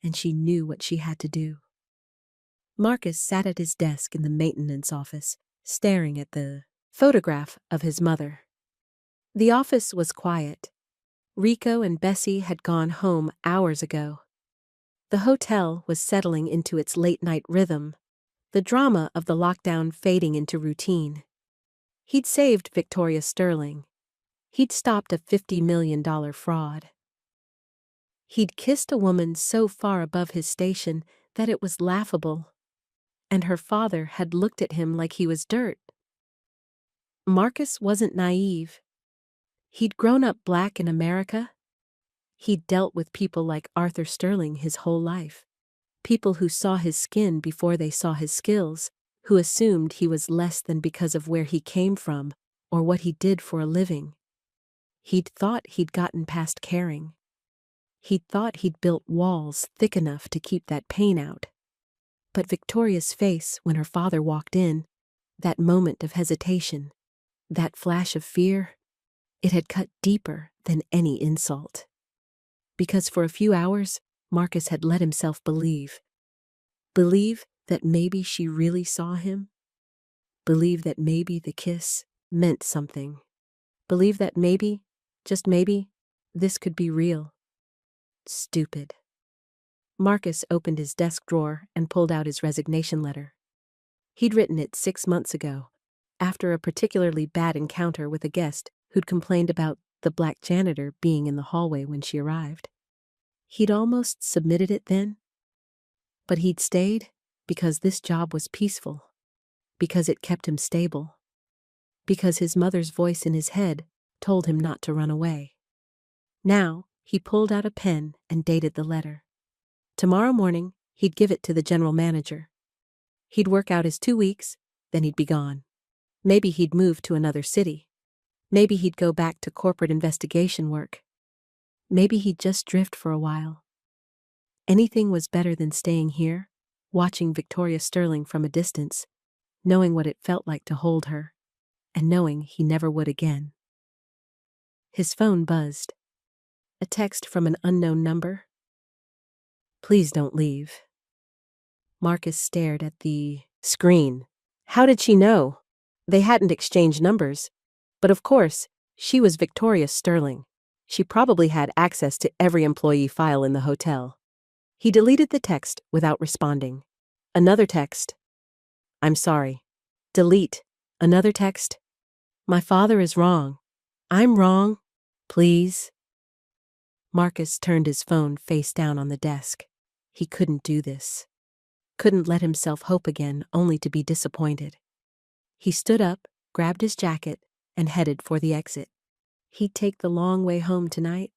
and she knew what she had to do. Marcus sat at his desk in the maintenance office, staring at the photograph of his mother. The office was quiet. Rico and Bessie had gone home hours ago. The hotel was settling into its late-night rhythm, the drama of the lockdown fading into routine. He'd saved Victoria Sterling. He'd stopped a $50 million fraud. He'd kissed a woman so far above his station that it was laughable, and her father had looked at him like he was dirt. Marcus wasn't naive. He'd grown up black in America. He'd dealt with people like Arthur Sterling his whole life. People who saw his skin before they saw his skills, who assumed he was less than because of where he came from or what he did for a living. He'd thought he'd gotten past caring. He'd thought he'd built walls thick enough to keep that pain out. But Victoria's face when her father walked in, that moment of hesitation, that flash of fear, it had cut deeper than any insult. Because for a few hours, Marcus had let himself believe. Believe that maybe she really saw him. Believe that maybe the kiss meant something. Believe that maybe, just maybe, this could be real. Stupid. Marcus opened his desk drawer and pulled out his resignation letter. He'd written it 6 months ago, after a particularly bad encounter with a guest who'd complained about the black janitor being in the hallway when she arrived. He'd almost submitted it then, but he'd stayed because this job was peaceful, because it kept him stable, because his mother's voice in his head told him not to run away. Now, he pulled out a pen and dated the letter. Tomorrow morning, he'd give it to the general manager. He'd work out his 2 weeks, then he'd be gone. Maybe he'd move to another city. Maybe he'd go back to corporate investigation work. Maybe he'd just drift for a while. Anything was better than staying here, watching Victoria Sterling from a distance, knowing what it felt like to hold her, and knowing he never would again. His phone buzzed. A text from an unknown number. Please don't leave. Marcus stared at the screen. How did she know? They hadn't exchanged numbers. But of course, she was Victoria Sterling. She probably had access to every employee file in the hotel. He deleted the text without responding. Another text. I'm sorry. Delete. Another text. My father is wrong. I'm wrong. Please. Marcus turned his phone face down on the desk. He couldn't do this. Couldn't let himself hope again, only to be disappointed. He stood up, grabbed his jacket, and headed for the exit. He'd take the long way home tonight,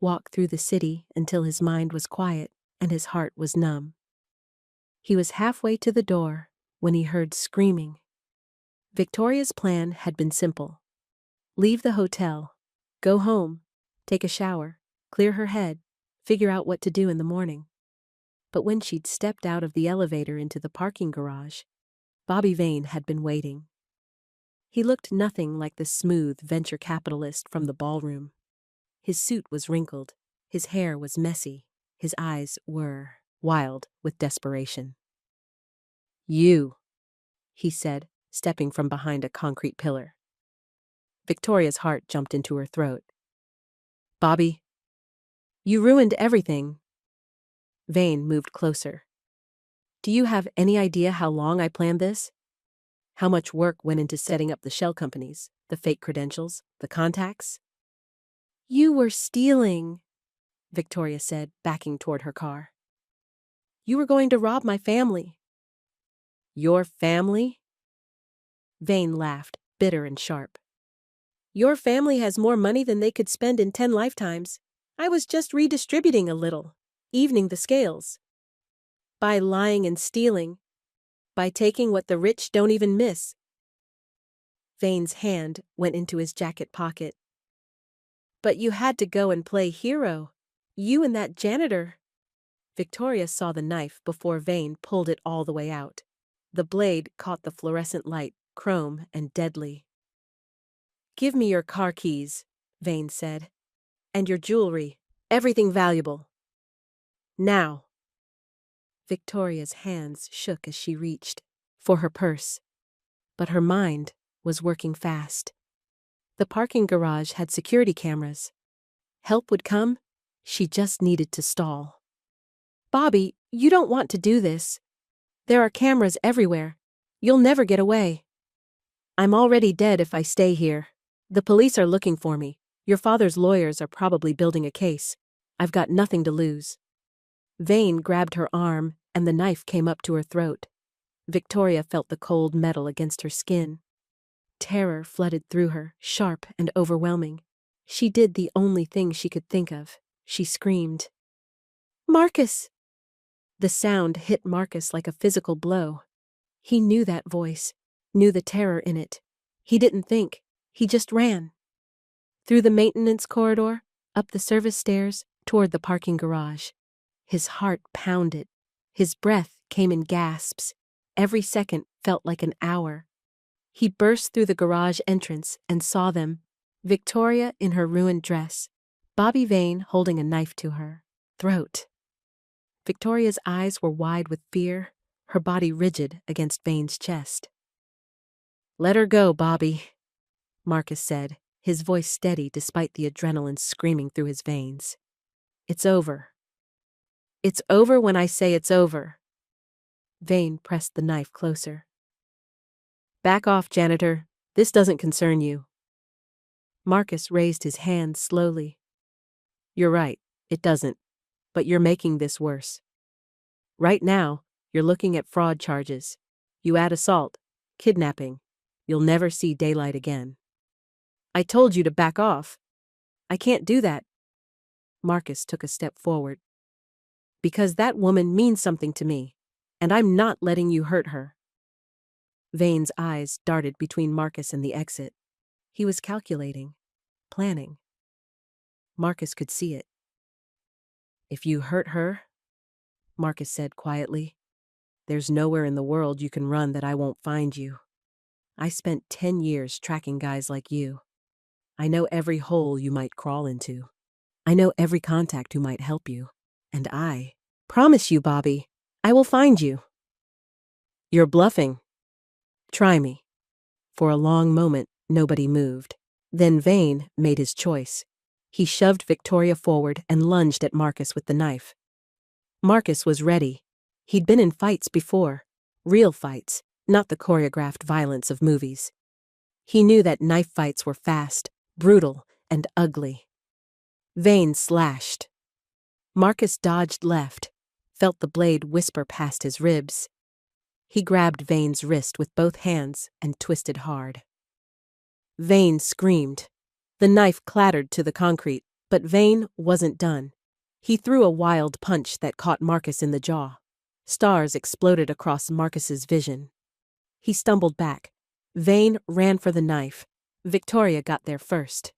walk through the city until his mind was quiet and his heart was numb. He was halfway to the door when he heard screaming. Victoria's plan had been simple. Leave the hotel, go home, take a shower, clear her head, figure out what to do in the morning. But when she'd stepped out of the elevator into the parking garage, Bobby Vane had been waiting. He looked nothing like the smooth venture capitalist from the ballroom. His suit was wrinkled, his hair was messy, his eyes were wild with desperation. "You," he said, stepping from behind a concrete pillar. Victoria's heart jumped into her throat. "Bobby, you ruined everything." Vane moved closer. "Do you have any idea how long I planned this? How much work went into setting up the shell companies, the fake credentials, the contacts?" "You were stealing," Victoria said, backing toward her car. "You were going to rob my family." "Your family?" Vane laughed, bitter and sharp. "Your family has more money than they could spend in 10 lifetimes. I was just redistributing a little, evening the scales. By lying and stealing, by taking what the rich don't even miss." Vane's hand went into his jacket pocket. "But you had to go and play hero. You and that janitor." Victoria saw the knife before Vane pulled it all the way out. The blade caught the fluorescent light, chrome and deadly. "Give me your car keys," Vane said. "And your jewelry, everything valuable. Now." Victoria's hands shook as she reached for her purse, but her mind was working fast. The parking garage had security cameras. Help would come, she just needed to stall. "Bobby, you don't want to do this. There are cameras everywhere. You'll never get away." "I'm already dead if I stay here. The police are looking for me. Your father's lawyers are probably building a case. I've got nothing to lose." Vane grabbed her arm, and the knife came up to her throat. Victoria felt the cold metal against her skin. Terror flooded through her, sharp and overwhelming. She did the only thing she could think of. She screamed, "Marcus!" The sound hit Marcus like a physical blow. He knew that voice, knew the terror in it. He didn't think, he just ran. Through the maintenance corridor, up the service stairs, toward the parking garage. His heart pounded. His breath came in gasps. Every second felt like an hour. He burst through the garage entrance and saw them. Victoria in her ruined dress. Bobby Vane holding a knife to her throat. Victoria's eyes were wide with fear, her body rigid against Vane's chest. "Let her go, Bobby," Marcus said, his voice steady despite the adrenaline screaming through his veins. "It's over. It's over when I say it's over." Vane pressed the knife closer. "Back off, janitor. This doesn't concern you." Marcus raised his hand slowly. "You're right, it doesn't. But you're making this worse. Right now, you're looking at fraud charges. You add assault, kidnapping. You'll never see daylight again." "I told you to back off." "I can't do that." Marcus took a step forward. "Because that woman means something to me, and I'm not letting you hurt her." Vane's eyes darted between Marcus and the exit. He was calculating, planning. Marcus could see it. "If you hurt her," Marcus said quietly, "there's nowhere in the world you can run that I won't find you. I spent 10 years tracking guys like you. I know every hole you might crawl into. I know every contact who might help you. And I promise you, Bobby, I will find you." "You're bluffing." "Try me." For a long moment, nobody moved. Then Vane made his choice. He shoved Victoria forward and lunged at Marcus with the knife. Marcus was ready. He'd been in fights before. Real fights, not the choreographed violence of movies. He knew that knife fights were fast, brutal and ugly. Vane slashed. Marcus dodged left, felt the blade whisper past his ribs. He grabbed Vane's wrist with both hands and twisted hard. Vane screamed. The knife clattered to the concrete, but Vane wasn't done. He threw a wild punch that caught Marcus in the jaw. Stars exploded across Marcus's vision. He stumbled back. Vane ran for the knife. Victoria got there first.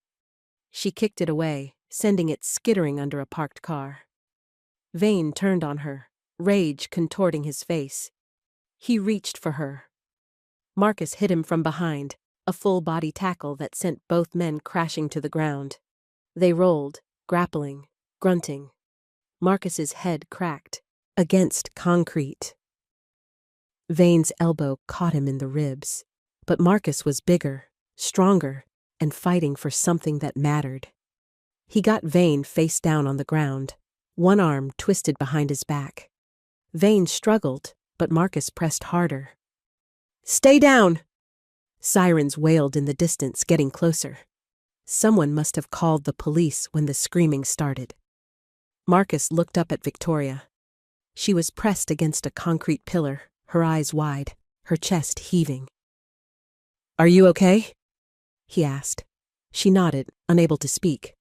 She kicked it away, sending it skittering under a parked car. Vane turned on her, rage contorting his face. He reached for her. Marcus hit him from behind, a full-body tackle that sent both men crashing to the ground. They rolled, grappling, grunting. Marcus's head cracked, against concrete. Vane's elbow caught him in the ribs, but Marcus was bigger, stronger, and fighting for something that mattered. He got Vane face down on the ground, one arm twisted behind his back. Vane struggled, but Marcus pressed harder. "Stay down!" Sirens wailed in the distance, getting closer. Someone must have called the police when the screaming started. Marcus looked up at Victoria. She was pressed against a concrete pillar, her eyes wide, her chest heaving. "Are you okay?" he asked. She nodded, unable to speak.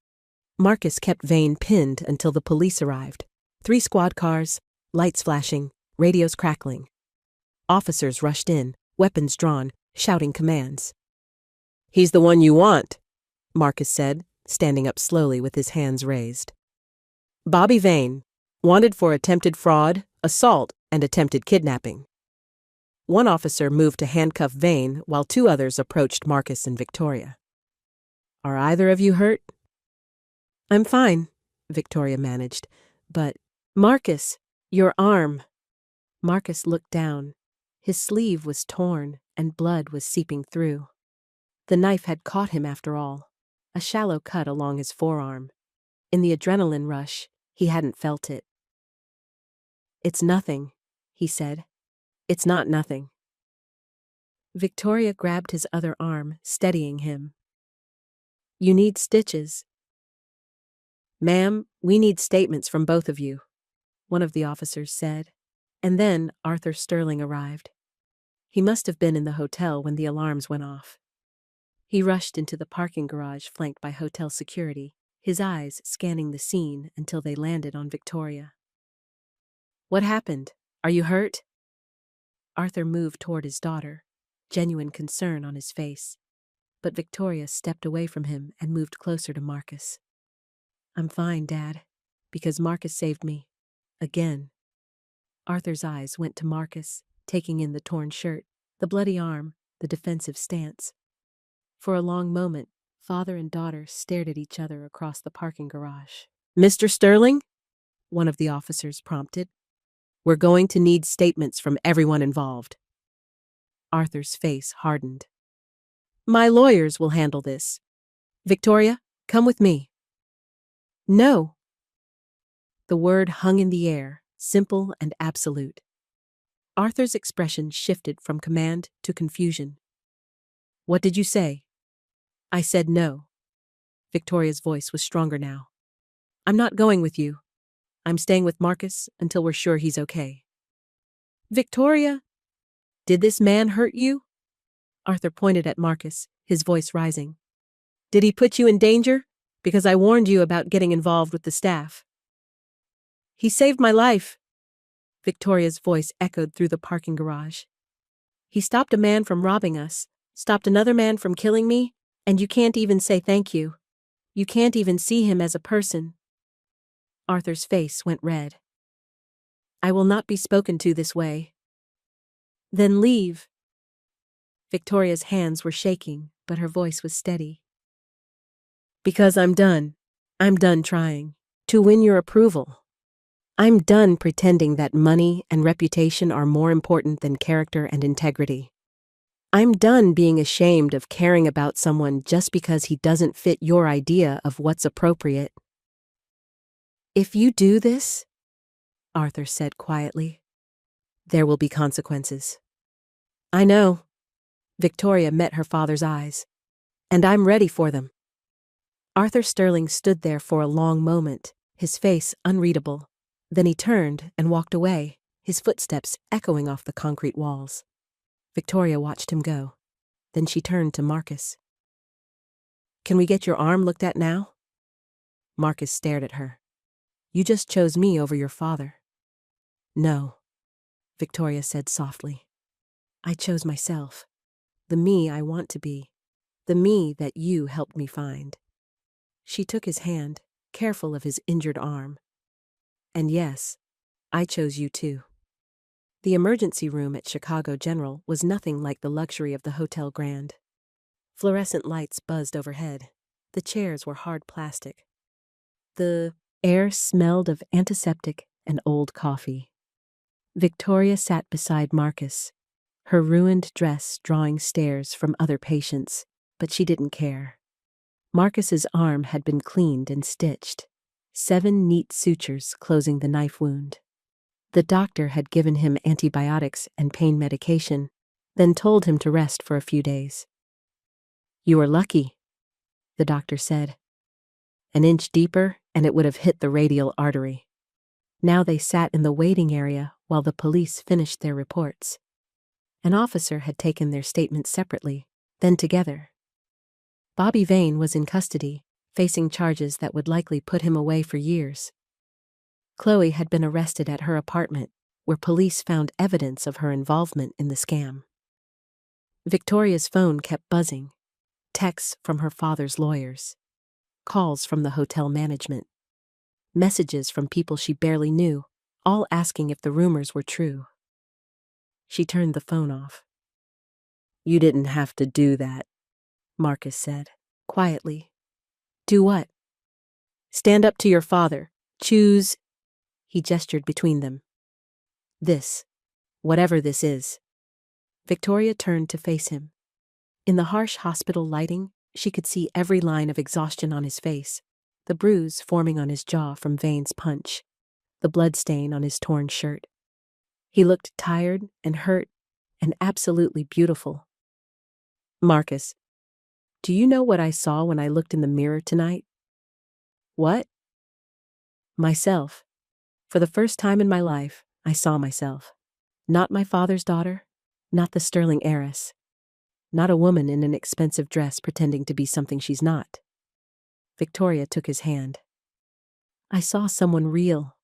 Marcus kept Vane pinned until the police arrived. 3 squad cars, lights flashing, radios crackling. Officers rushed in, weapons drawn, shouting commands. "He's the one you want," Marcus said, standing up slowly with his hands raised. "Bobby Vane, wanted for attempted fraud, assault, and attempted kidnapping." One officer moved to handcuff Vane while 2 others approached Marcus and Victoria. "Are either of you hurt?" "I'm fine," Victoria managed, "but Marcus, your arm." Marcus looked down. His sleeve was torn and blood was seeping through. The knife had caught him after all, a shallow cut along his forearm. In the adrenaline rush, he hadn't felt it. "It's nothing," he said. "It's not nothing." Victoria grabbed his other arm, steadying him. "You need stitches." "Ma'am, we need statements from both of you," one of the officers said. And then Arthur Sterling arrived. He must have been in the hotel when the alarms went off. He rushed into the parking garage flanked by hotel security, his eyes scanning the scene until they landed on Victoria. "What happened? Are you hurt?" Arthur moved toward his daughter, genuine concern on his face. But Victoria stepped away from him and moved closer to Marcus. "I'm fine, Dad, because Marcus saved me. Again." Arthur's eyes went to Marcus, taking in the torn shirt, the bloody arm, the defensive stance. For a long moment, father and daughter stared at each other across the parking garage. "Mr. Sterling?" one of the officers prompted. "We're going to need statements from everyone involved." Arthur's face hardened. "My lawyers will handle this. Victoria, come with me." "No." The word hung in the air, simple and absolute. Arthur's expression shifted from command to confusion. "What did you say?" "I said no." Victoria's voice was stronger now. "I'm not going with you. I'm staying with Marcus until we're sure he's okay." "Victoria, did this man hurt you?" Arthur pointed at Marcus, his voice rising. "Did he put you in danger? Because I warned you about getting involved with the staff." "He saved my life." Victoria's voice echoed through the parking garage. "He stopped a man from robbing us, stopped another man from killing me, and you can't even say thank you. You can't even see him as a person." Arthur's face went red. "I will not be spoken to this way." "Then leave." Victoria's hands were shaking, but her voice was steady. "Because I'm done. I'm done trying to win your approval. I'm done pretending that money and reputation are more important than character and integrity. I'm done being ashamed of caring about someone just because he doesn't fit your idea of what's appropriate." "If you do this," Arthur said quietly, "there will be consequences." "I know." Victoria met her father's eyes. "And I'm ready for them." Arthur Sterling stood there for a long moment, his face unreadable. Then he turned and walked away, his footsteps echoing off the concrete walls. Victoria watched him go. Then she turned to Marcus. "Can we get your arm looked at now?" Marcus stared at her. "You just chose me over your father." "No," Victoria said softly. "I chose myself. The me I want to be. The me that you helped me find." She took his hand, careful of his injured arm. "And yes, I chose you too." The emergency room at Chicago General was nothing like the luxury of the Hotel Grand. Fluorescent lights buzzed overhead. The chairs were hard plastic. The air smelled of antiseptic and old coffee. Victoria sat beside Marcus, her ruined dress drawing stares from other patients, but she didn't care. Marcus's arm had been cleaned and stitched, 7 neat sutures closing the knife wound. The doctor had given him antibiotics and pain medication, then told him to rest for a few days. "You were lucky," the doctor said. "An inch deeper and it would have hit the radial artery." Now they sat in the waiting area while the police finished their reports. An officer had taken their statements separately, then together. Bobby Vane was in custody, facing charges that would likely put him away for years. Chloe had been arrested at her apartment, where police found evidence of her involvement in the scam. Victoria's phone kept buzzing. Texts from her father's lawyers. Calls from the hotel management. Messages from people she barely knew, all asking if the rumors were true. She turned the phone off. "You didn't have to do that," Marcus said, quietly. "Do what?" "Stand up to your father. Choose—" He gestured between them. "This. Whatever this is." Victoria turned to face him. In the harsh hospital lighting, she could see every line of exhaustion on his face, the bruise forming on his jaw from Vane's punch, the blood stain on his torn shirt. He looked tired and hurt and absolutely beautiful. "Marcus, do you know what I saw when I looked in the mirror tonight?" "What?" "Myself. For the first time in my life, I saw myself. Not my father's daughter, not the Sterling heiress. Not a woman in an expensive dress pretending to be something she's not." Victoria took his hand. "I saw someone real.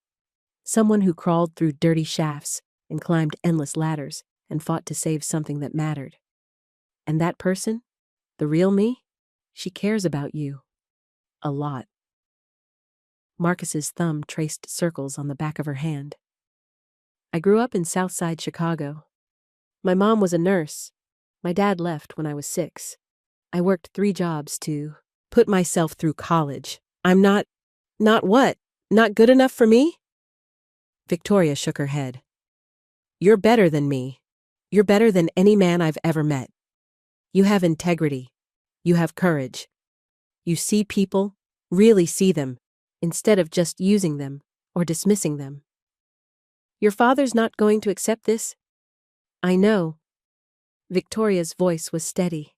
Someone who crawled through dirty shafts and climbed endless ladders and fought to save something that mattered. And that person, the real me, she cares about you. A lot." Marcus's thumb traced circles on the back of her hand. "I grew up in Southside Chicago. My mom was a nurse. My dad left when I was 6. I worked 3 jobs to put myself through college. I'm not what? Not good enough for me?" Victoria shook her head. "You're better than me. You're better than any man I've ever met. You have integrity. You have courage. You see people, really see them, instead of just using them or dismissing them. Your father's not going to accept this?" "I know." Victoria's voice was steady.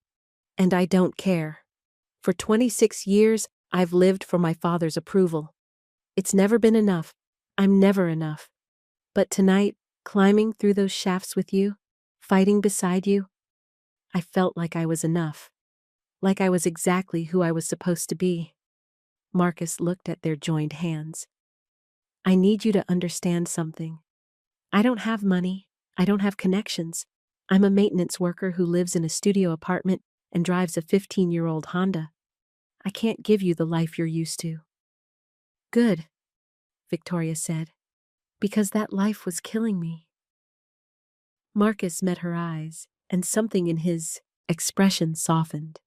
"And I don't care. For 26 years, I've lived for my father's approval. It's never been enough. I'm never enough. But tonight, climbing through those shafts with you, fighting beside you, I felt like I was enough. Like I was exactly who I was supposed to be." Marcus looked at their joined hands. "I need you to understand something. I don't have money. I don't have connections. I'm a maintenance worker who lives in a studio apartment and drives a 15-year-old Honda. I can't give you the life you're used to." "Good," Victoria said, "because that life was killing me." Marcus met her eyes, and something in his expression softened.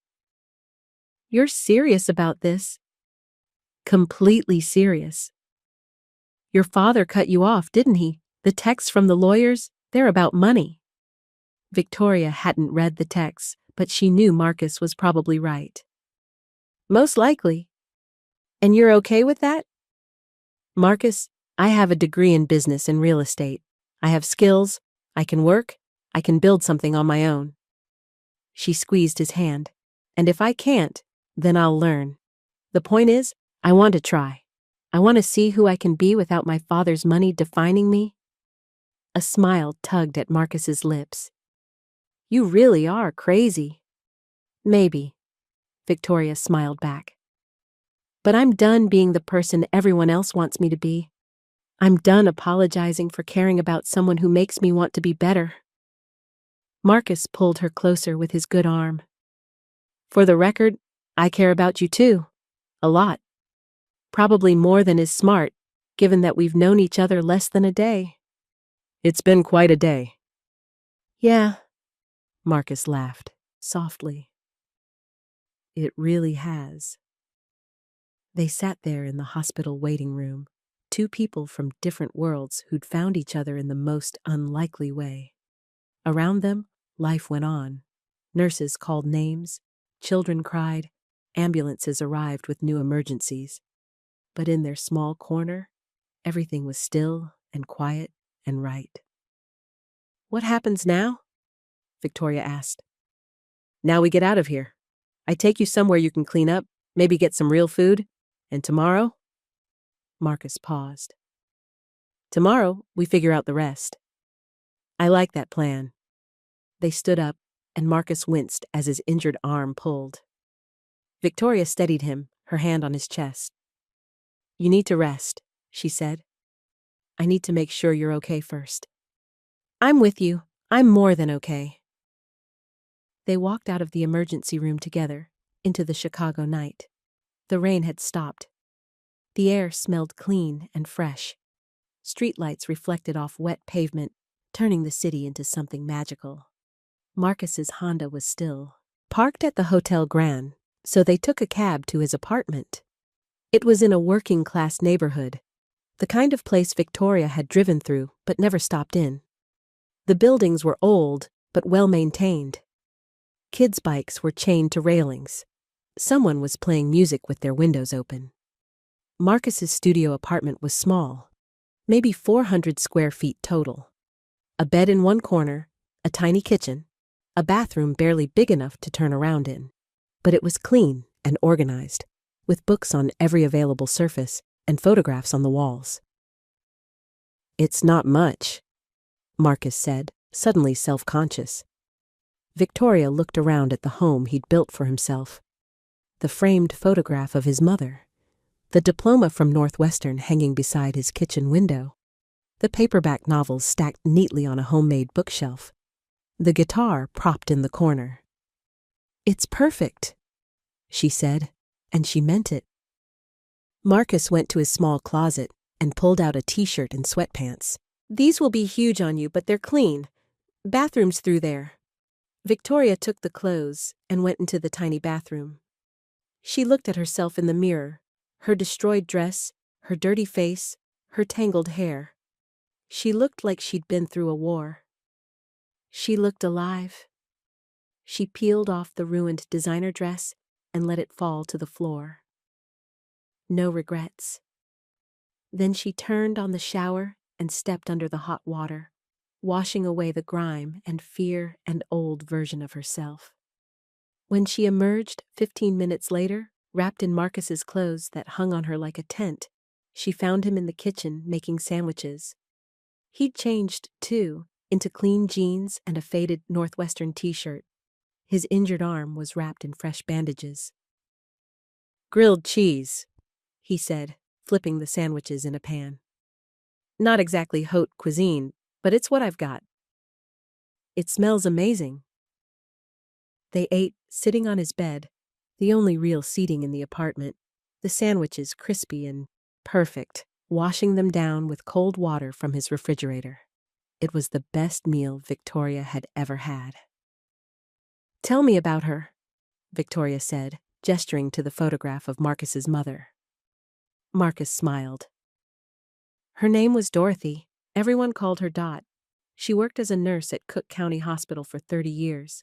"You're serious about this?" "Completely serious." "Your father cut you off, didn't he? The texts from the lawyers, they're about money." Victoria hadn't read the texts, but she knew Marcus was probably right. "Most likely. And you're okay with that?" "Marcus, I have a degree in business and real estate. I have skills. I can work. I can build something on my own." She squeezed his hand. "And if I can't, then I'll learn. The point is, I want to try. I want to see who I can be without my father's money defining me. A smile tugged at Marcus's lips. You really are crazy. Maybe, Victoria smiled back. But I'm done being the person everyone else wants me to be. I'm done apologizing for caring about someone who makes me want to be better. Marcus pulled her closer with his good arm. For the record, I care about you too. A lot. Probably more than is smart, given that we've known each other less than a day. It's been quite a day. Yeah, Marcus laughed, softly. It really has. They sat there in the hospital waiting room, two people from different worlds who'd found each other in the most unlikely way. Around them, life went on. Nurses called names, children cried, ambulances arrived with new emergencies. But in their small corner, everything was still and quiet and right. What happens now? Victoria asked. Now we get out of here. I take you somewhere you can clean up, maybe get some real food, and tomorrow? Marcus paused. Tomorrow, we figure out the rest. I like that plan. They stood up, and Marcus winced as his injured arm pulled. Victoria steadied him, her hand on his chest. You need to rest, she said. I need to make sure you're okay first. I'm with you. I'm more than okay. They walked out of the emergency room together, into the Chicago night. The rain had stopped. The air smelled clean and fresh. Streetlights reflected off wet pavement, turning the city into something magical. Marcus's Honda was still parked at the Hotel Grand, so they took a cab to his apartment. It was in a working-class neighborhood, the kind of place Victoria had driven through but never stopped in. The buildings were old but well-maintained. Kids' bikes were chained to railings. Someone was playing music with their windows open. Marcus's studio apartment was small, maybe 400 square feet total. A bed in one corner, a tiny kitchen, a bathroom barely big enough to turn around in. But it was clean and organized, with books on every available surface and photographs on the walls. It's not much, Marcus said, suddenly self-conscious. Victoria looked around at the home he'd built for himself. The framed photograph of his mother, the diploma from Northwestern hanging beside his kitchen window, the paperback novels stacked neatly on a homemade bookshelf, the guitar propped in the corner. It's perfect, she said, and she meant it. Marcus went to his small closet and pulled out a t-shirt and sweatpants. These will be huge on you, but they're clean. Bathroom's through there. Victoria took the clothes and went into the tiny bathroom. She looked at herself in the mirror, her destroyed dress, her dirty face, her tangled hair. She looked like she'd been through a war. She looked alive. She peeled off the ruined designer dress and let it fall to the floor. No regrets. Then she turned on the shower and stepped under the hot water, washing away the grime and fear and old version of herself. When she emerged 15 minutes later, wrapped in Marcus's clothes that hung on her like a tent, she found him in the kitchen making sandwiches. He'd changed, too, into clean jeans and a faded Northwestern t-shirt. His injured arm was wrapped in fresh bandages. Grilled cheese, he said, flipping the sandwiches in a pan. Not exactly haute cuisine, but it's what I've got. It smells amazing. They ate, sitting on his bed, the only real seating in the apartment, the sandwiches crispy and perfect, washing them down with cold water from his refrigerator. It was the best meal Victoria had ever had. Tell me about her, Victoria said, gesturing to the photograph of Marcus's mother. Marcus smiled. Her name was Dorothy. Everyone called her Dot. She worked as a nurse at Cook County Hospital for 30 years.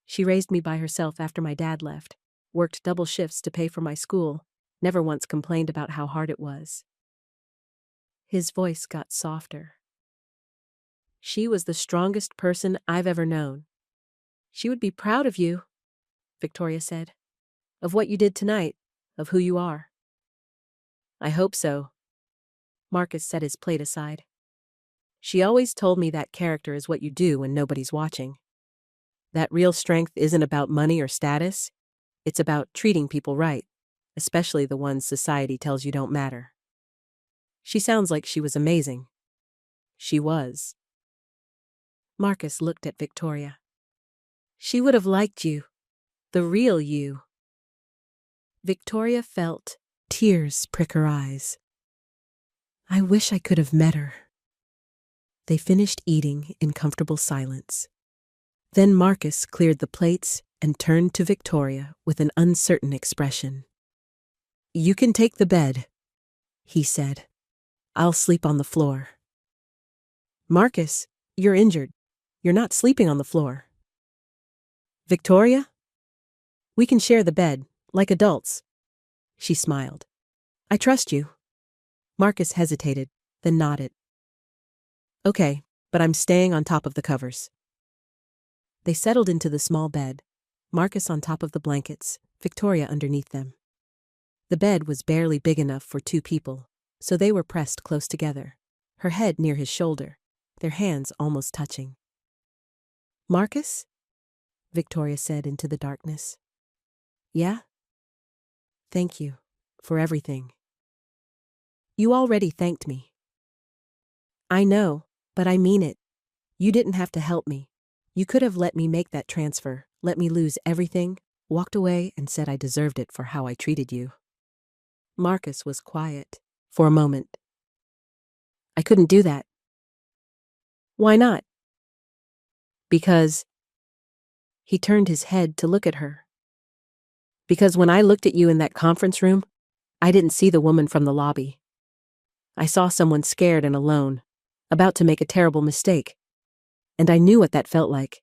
She raised me by herself after my dad left, worked double shifts to pay for my school, never once complained about how hard it was. His voice got softer. She was the strongest person I've ever known. She would be proud of you, Victoria said. Of what you did tonight. of who you are. I hope so. Marcus set his plate aside. She always told me that character is what you do when nobody's watching. That real strength isn't about money or status. It's about treating people right, especially the ones society tells you don't matter. She sounds like she was amazing. She was. Marcus looked at Victoria. She would have liked you. The real you. Victoria felt tears prick her eyes. I wish I could have met her. They finished eating in comfortable silence. Then Marcus cleared the plates and turned to Victoria with an uncertain expression. You can take the bed, he said. I'll sleep on the floor. Marcus, you're injured. You're not sleeping on the floor. Victoria? We can share the bed, like adults. She smiled. I trust you. Marcus hesitated, then nodded. Okay, but I'm staying on top of the covers. They settled into the small bed, Marcus on top of the blankets, Victoria underneath them. The bed was barely big enough for two people, so they were pressed close together, her head near his shoulder, their hands almost touching. Marcus? Victoria said into the darkness. Yeah? Thank you for everything. You already thanked me. I know, but I mean it. You didn't have to help me. You could have let me make that transfer, let me lose everything, walked away and said I deserved it for how I treated you. Marcus was quiet for a moment. I couldn't do that. Why not? Because... He turned his head to look at her. Because when I looked at you in that conference room, I didn't see the woman from the lobby. I saw someone scared and alone, about to make a terrible mistake. And I knew what that felt like.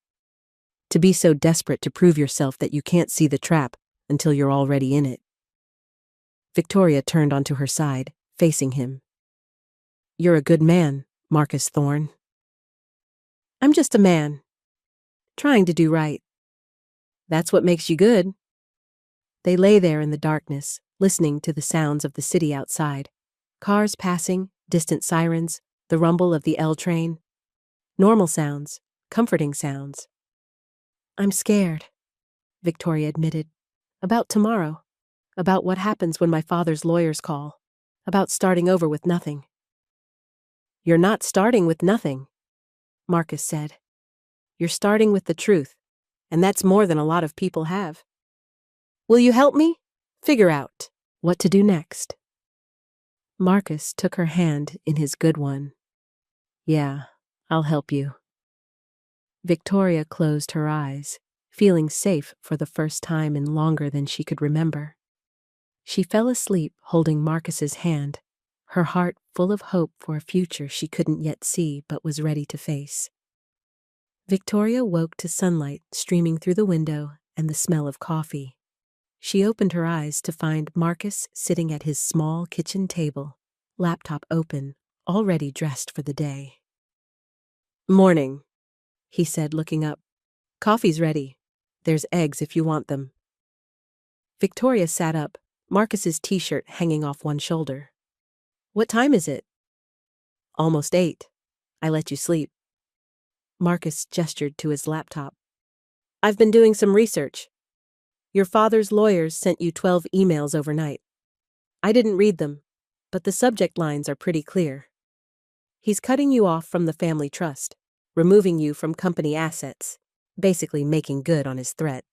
To be so desperate to prove yourself that you can't see the trap until you're already in it. Victoria turned onto her side, facing him. You're a good man, Marcus Thorne. I'm just a man. Trying to do right. That's what makes you good. They lay there in the darkness, listening to the sounds of the city outside. Cars passing, distant sirens, the rumble of the L train. Normal sounds, comforting sounds. I'm scared, Victoria admitted. About tomorrow. About what happens when my father's lawyers call. About starting over with nothing. You're not starting with nothing, Marcus said. You're starting with the truth, and that's more than a lot of people have. Will you help me figure out what to do next? Marcus took her hand in his good one. Yeah, I'll help you. Victoria closed her eyes, feeling safe for the first time in longer than she could remember. She fell asleep holding Marcus's hand, her heart full of hope for a future she couldn't yet see but was ready to face. Victoria woke to sunlight streaming through the window and the smell of coffee. She opened her eyes to find Marcus sitting at his small kitchen table, laptop open, already dressed for the day. Morning, he said, looking up. Coffee's ready. There's eggs if you want them. Victoria sat up, Marcus's t-shirt hanging off one shoulder. What time is it? Almost 8. I let you sleep. Marcus gestured to his laptop. I've been doing some research. Your father's lawyers sent you 12 emails overnight. I didn't read them, but the subject lines are pretty clear. He's cutting you off from the family trust, removing you from company assets, basically making good on his threat.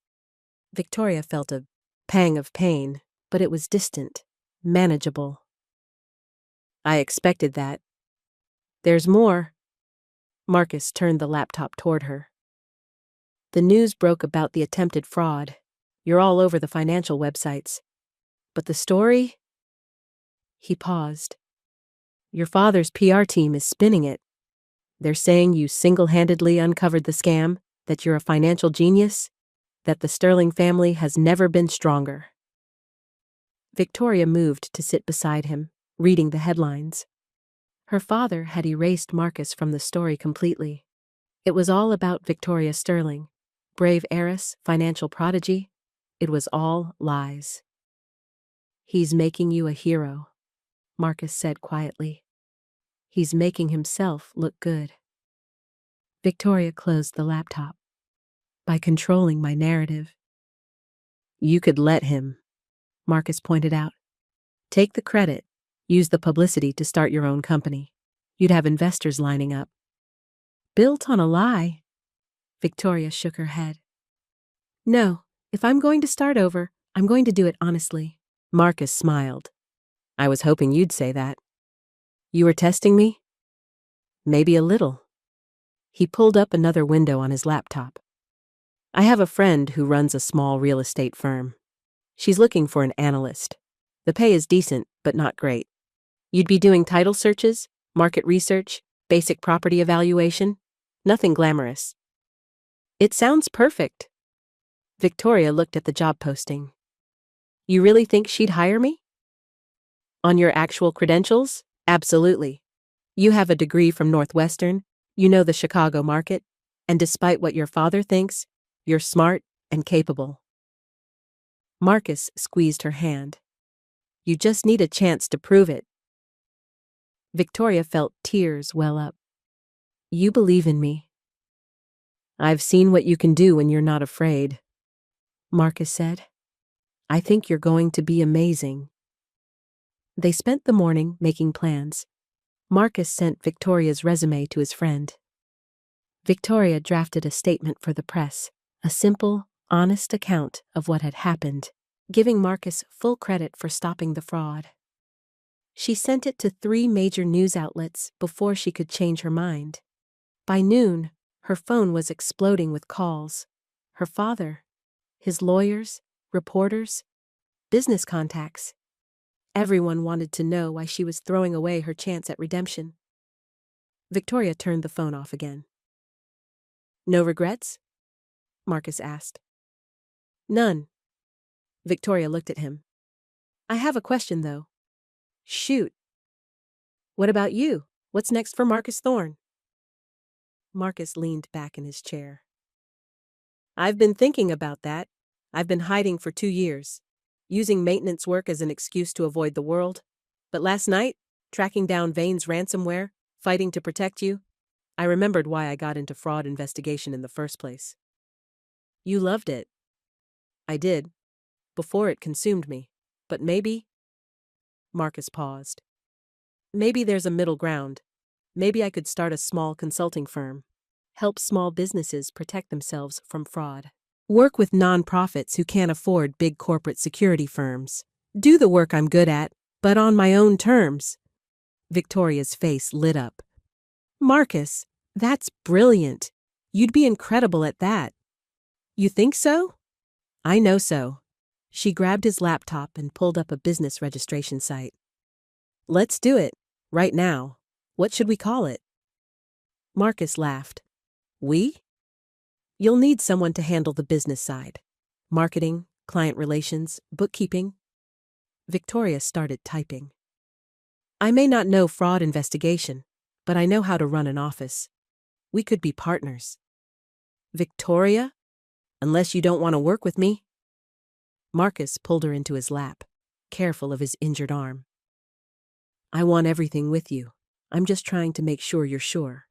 Victoria felt a pang of pain, but it was distant, manageable. I expected that. There's more. Marcus turned the laptop toward her. The news broke about the attempted fraud. You're all over the financial websites. But the story? He paused. Your father's PR team is spinning it. They're saying you single-handedly uncovered the scam, that you're a financial genius, that the Sterling family has never been stronger. Victoria moved to sit beside him, reading the headlines. Her father had erased Marcus from the story completely. It was all about Victoria Sterling, brave heiress, financial prodigy. It was all lies. He's making you a hero, Marcus said quietly. He's making himself look good. Victoria closed the laptop. By controlling my narrative. You could let him, Marcus pointed out. Take the credit. Use the publicity to start your own company. You'd have investors lining up. Built on a lie. Victoria shook her head. No, if I'm going to start over, I'm going to do it honestly. Marcus smiled. I was hoping you'd say that. You were testing me? Maybe a little. He pulled up another window on his laptop. I have a friend who runs a small real estate firm. She's looking for an analyst. The pay is decent, but not great. You'd be doing title searches, market research, basic property evaluation. Nothing glamorous. It sounds perfect. Victoria looked at the job posting. You really think she'd hire me? On your actual credentials? Absolutely. You have a degree from Northwestern, you know the Chicago market, and despite what your father thinks, you're smart and capable. Marcus squeezed her hand. You just need a chance to prove it. Victoria felt tears well up. You believe in me. I've seen what you can do when you're not afraid, Marcus said. I think you're going to be amazing. They spent the morning making plans. Marcus sent Victoria's resume to his friend. Victoria drafted a statement for the press, a simple, honest account of what had happened, giving Marcus full credit for stopping the fraud. She sent it to 3 major news outlets before she could change her mind. By noon, her phone was exploding with calls. Her father, his lawyers, reporters, business contacts. Everyone wanted to know why she was throwing away her chance at redemption. Victoria turned the phone off again. No regrets? Marcus asked. None. Victoria looked at him. I have a question, though. Shoot. What about you? What's next for Marcus Thorne? Marcus leaned back in his chair. I've been thinking about that. I've been hiding for 2 years, using maintenance work as an excuse to avoid the world. But last night, tracking down Vane's ransomware, fighting to protect you, I remembered why I got into fraud investigation in the first place. You loved it. I did, before it consumed me. But maybe... Marcus paused. Maybe there's a middle ground. Maybe I could start a small consulting firm, help small businesses protect themselves from fraud, work with nonprofits who can't afford big corporate security firms, do the work I'm good at, but on my own terms. Victoria's face lit up. Marcus, that's brilliant. You'd be incredible at that. You think so? I know so. She grabbed his laptop and pulled up a business registration site. Let's do it, right now. What should we call it? Marcus laughed. We? You'll need someone to handle the business side. Marketing, client relations, bookkeeping. Victoria started typing. I may not know fraud investigation, but I know how to run an office. We could be partners. Victoria? Unless you don't want to work with me. Marcus pulled her into his lap, careful of his injured arm. I want everything with you. I'm just trying to make sure you're sure.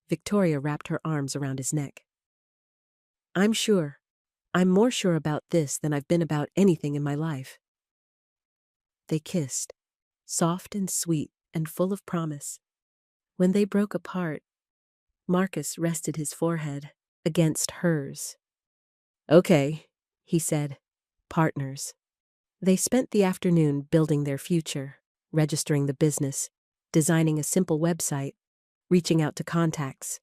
Victoria wrapped her arms around his neck. I'm sure. I'm more sure about this than I've been about anything in my life. They kissed, soft and sweet and full of promise. When they broke apart, Marcus rested his forehead against hers. Okay, he said, partners. They spent the afternoon building their future, registering the business, designing a simple website, reaching out to contacts.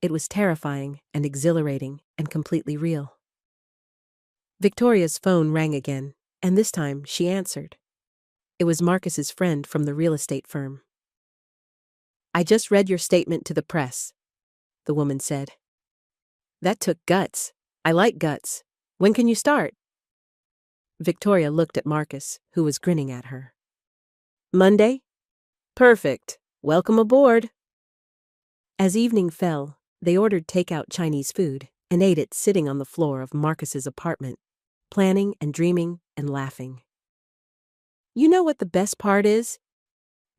It was terrifying and exhilarating and completely real. Victoria's phone rang again, and this time she answered. It was Marcus's friend from the real estate firm. I just read your statement to the press, the woman said. That took guts. I like guts. When can you start? Victoria looked at Marcus, who was grinning at her. Monday? Perfect. Welcome aboard. As evening fell, they ordered takeout Chinese food and ate it sitting on the floor of Marcus's apartment, planning and dreaming and laughing. You know what the best part is?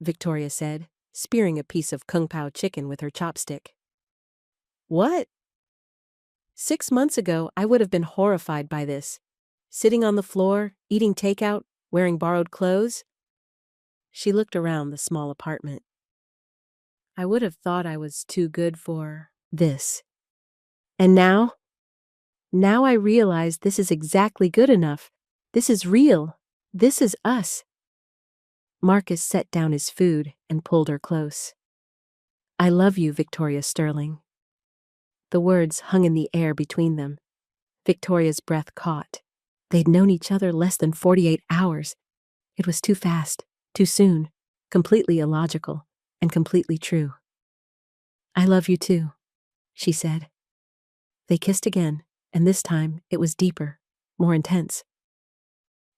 Victoria said, spearing a piece of kung pao chicken with her chopstick. What? 6 months ago, I would have been horrified by this. Sitting on the floor, eating takeout, wearing borrowed clothes. She looked around the small apartment. I would have thought I was too good for this. And now? Now I realize this is exactly good enough. This is real. This is us. Marcus set down his food and pulled her close. I love you, Victoria Sterling. The words hung in the air between them. Victoria's breath caught. They'd known each other less than 48 hours. It was too fast, too soon, completely illogical, and completely true. I love you too, she said. They kissed again, and this time it was deeper, more intense.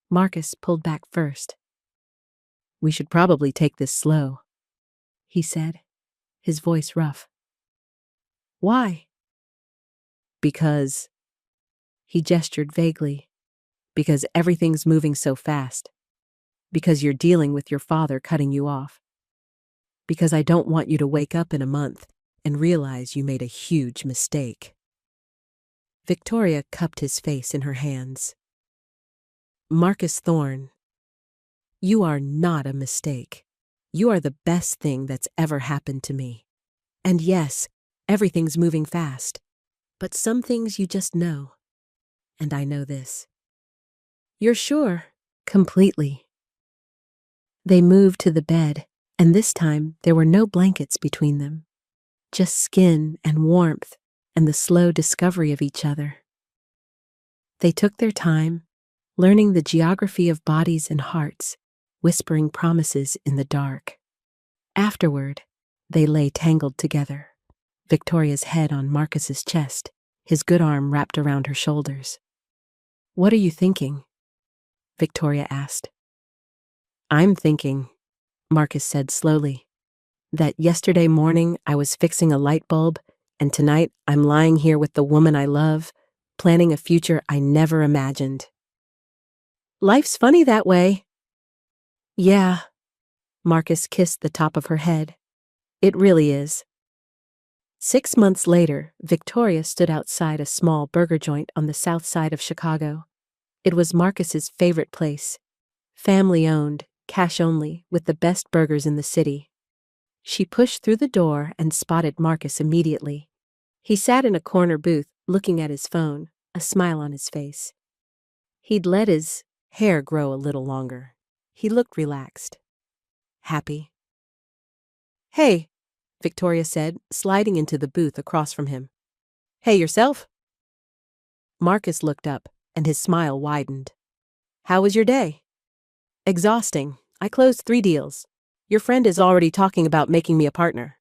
Marcus pulled back first. We should probably take this slow, he said, his voice rough. Why? Because, he gestured vaguely, because everything's moving so fast. Because you're dealing with your father cutting you off. Because I don't want you to wake up in a month and realize you made a huge mistake. Victoria cupped his face in her hands. Marcus Thorne, you are not a mistake. You are the best thing that's ever happened to me. And yes, everything's moving fast. But some things you just know. And I know this. You're sure? Completely. They moved to the bed, and this time there were no blankets between them. Just skin and warmth and the slow discovery of each other. They took their time, learning the geography of bodies and hearts, whispering promises in the dark. Afterward, they lay tangled together, Victoria's head on Marcus's chest, his good arm wrapped around her shoulders. What are you thinking? Victoria asked. I'm thinking, Marcus said slowly, that yesterday morning I was fixing a light bulb, and tonight I'm lying here with the woman I love, planning a future I never imagined. Life's funny that way. Yeah, Marcus kissed the top of her head. It really is. 6 months later, Victoria stood outside a small burger joint on the south side of Chicago. It was Marcus's favorite place. Family-owned, cash-only, with the best burgers in the city. She pushed through the door and spotted Marcus immediately. He sat in a corner booth, looking at his phone, a smile on his face. He'd let his hair grow a little longer. He looked relaxed. Happy. Hey, Victoria said, sliding into the booth across from him. Hey, yourself? Marcus looked up, and his smile widened. How was your day? Exhausting. I closed 3 deals. Your friend is already talking about making me a partner.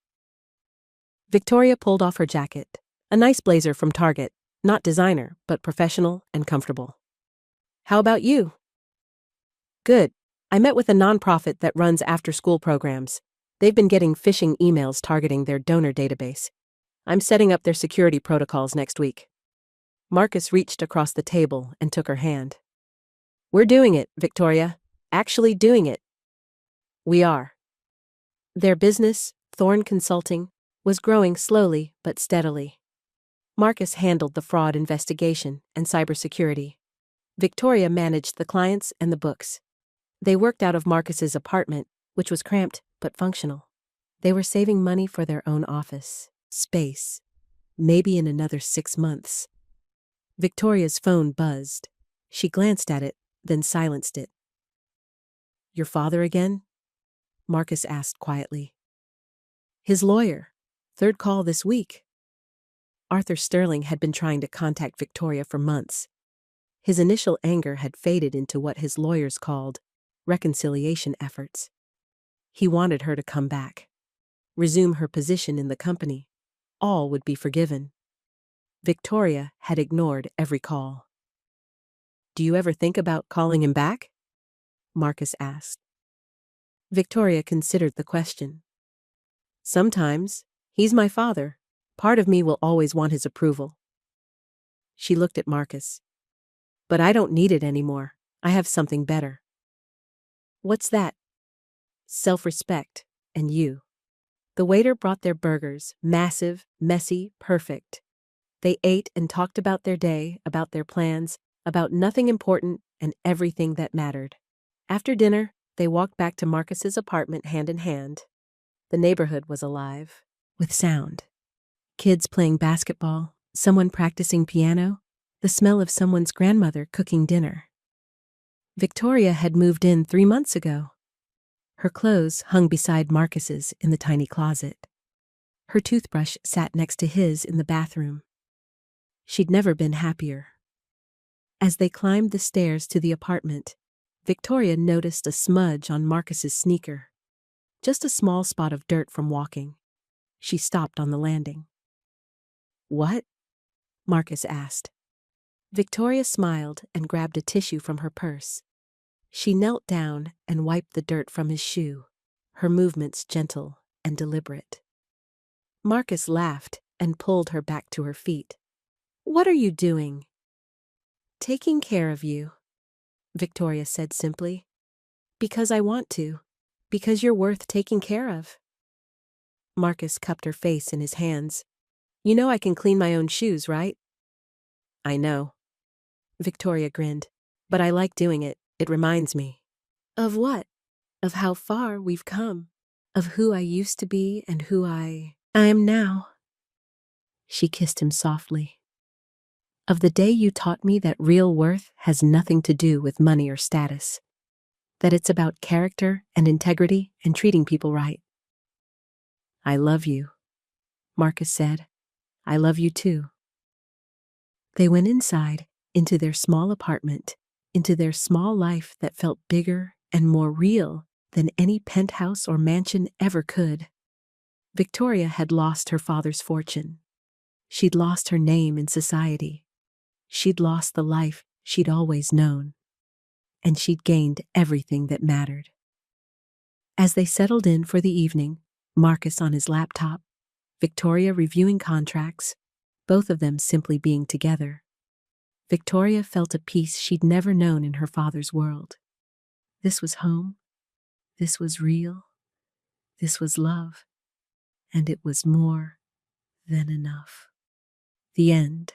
Victoria pulled off her jacket. A nice blazer from Target. Not designer, but professional and comfortable. How about you? Good. I met with a nonprofit that runs after-school programs. They've been getting phishing emails targeting their donor database. I'm setting up their security protocols next week. Marcus reached across the table and took her hand. We're doing it, Victoria. Actually doing it. We are. Their business, Thorne Consulting, was growing slowly but steadily. Marcus handled the fraud investigation and cybersecurity. Victoria managed the clients and the books. They worked out of Marcus's apartment, which was cramped but functional. They were saving money for their own office space, maybe in another 6 months. Victoria's phone buzzed. She glanced at it, then silenced it. Your father again? Marcus asked quietly. His lawyer. 3rd call this week. Arthur Sterling had been trying to contact Victoria for months. His initial anger had faded into what his lawyers called reconciliation efforts. He wanted her to come back, resume her position in the company. All would be forgiven. Victoria had ignored every call. Do you ever think about calling him back? Marcus asked. Victoria considered the question. Sometimes. He's my father. Part of me will always want his approval. She looked at Marcus. But I don't need it anymore. I have something better. What's that? Self-respect. And you. The waiter brought their burgers, massive, messy, perfect. They ate and talked about their day, about their plans, about nothing important and everything that mattered. After dinner, they walked back to Marcus's apartment hand in hand. The neighborhood was alive, with sound. Kids playing basketball, someone practicing piano, the smell of someone's grandmother cooking dinner. Victoria had moved in 3 months ago. Her clothes hung beside Marcus's in the tiny closet. Her toothbrush sat next to his in the bathroom. She'd never been happier. As they climbed the stairs to the apartment, Victoria noticed a smudge on Marcus's sneaker. Just a small spot of dirt from walking. She stopped on the landing. "What?" Marcus asked. Victoria smiled and grabbed a tissue from her purse. She knelt down and wiped the dirt from his shoe, her movements gentle and deliberate. Marcus laughed and pulled her back to her feet. "What are you doing?" "Taking care of you," Victoria said simply. "Because I want to. Because you're worth taking care of." Marcus cupped her face in his hands. "You know I can clean my own shoes, right?" "I know." Victoria grinned. "But I like doing it. It reminds me." "Of what?" "Of how far we've come. Of who I used to be and who I am now." She kissed him softly. "Of the day you taught me that real worth has nothing to do with money or status. That it's about character and integrity and treating people right." "I love you," Marcus said. "I love you too." They went inside, into their small apartment, into their small life that felt bigger and more real than any penthouse or mansion ever could. Victoria had lost her father's fortune. She'd lost her name in society. She'd lost the life she'd always known. And she'd gained everything that mattered. As they settled in for the evening, Marcus on his laptop, Victoria reviewing contracts, both of them simply being together, Victoria felt a peace she'd never known in her father's world. This was home. This was real. This was love. And it was more than enough. The end.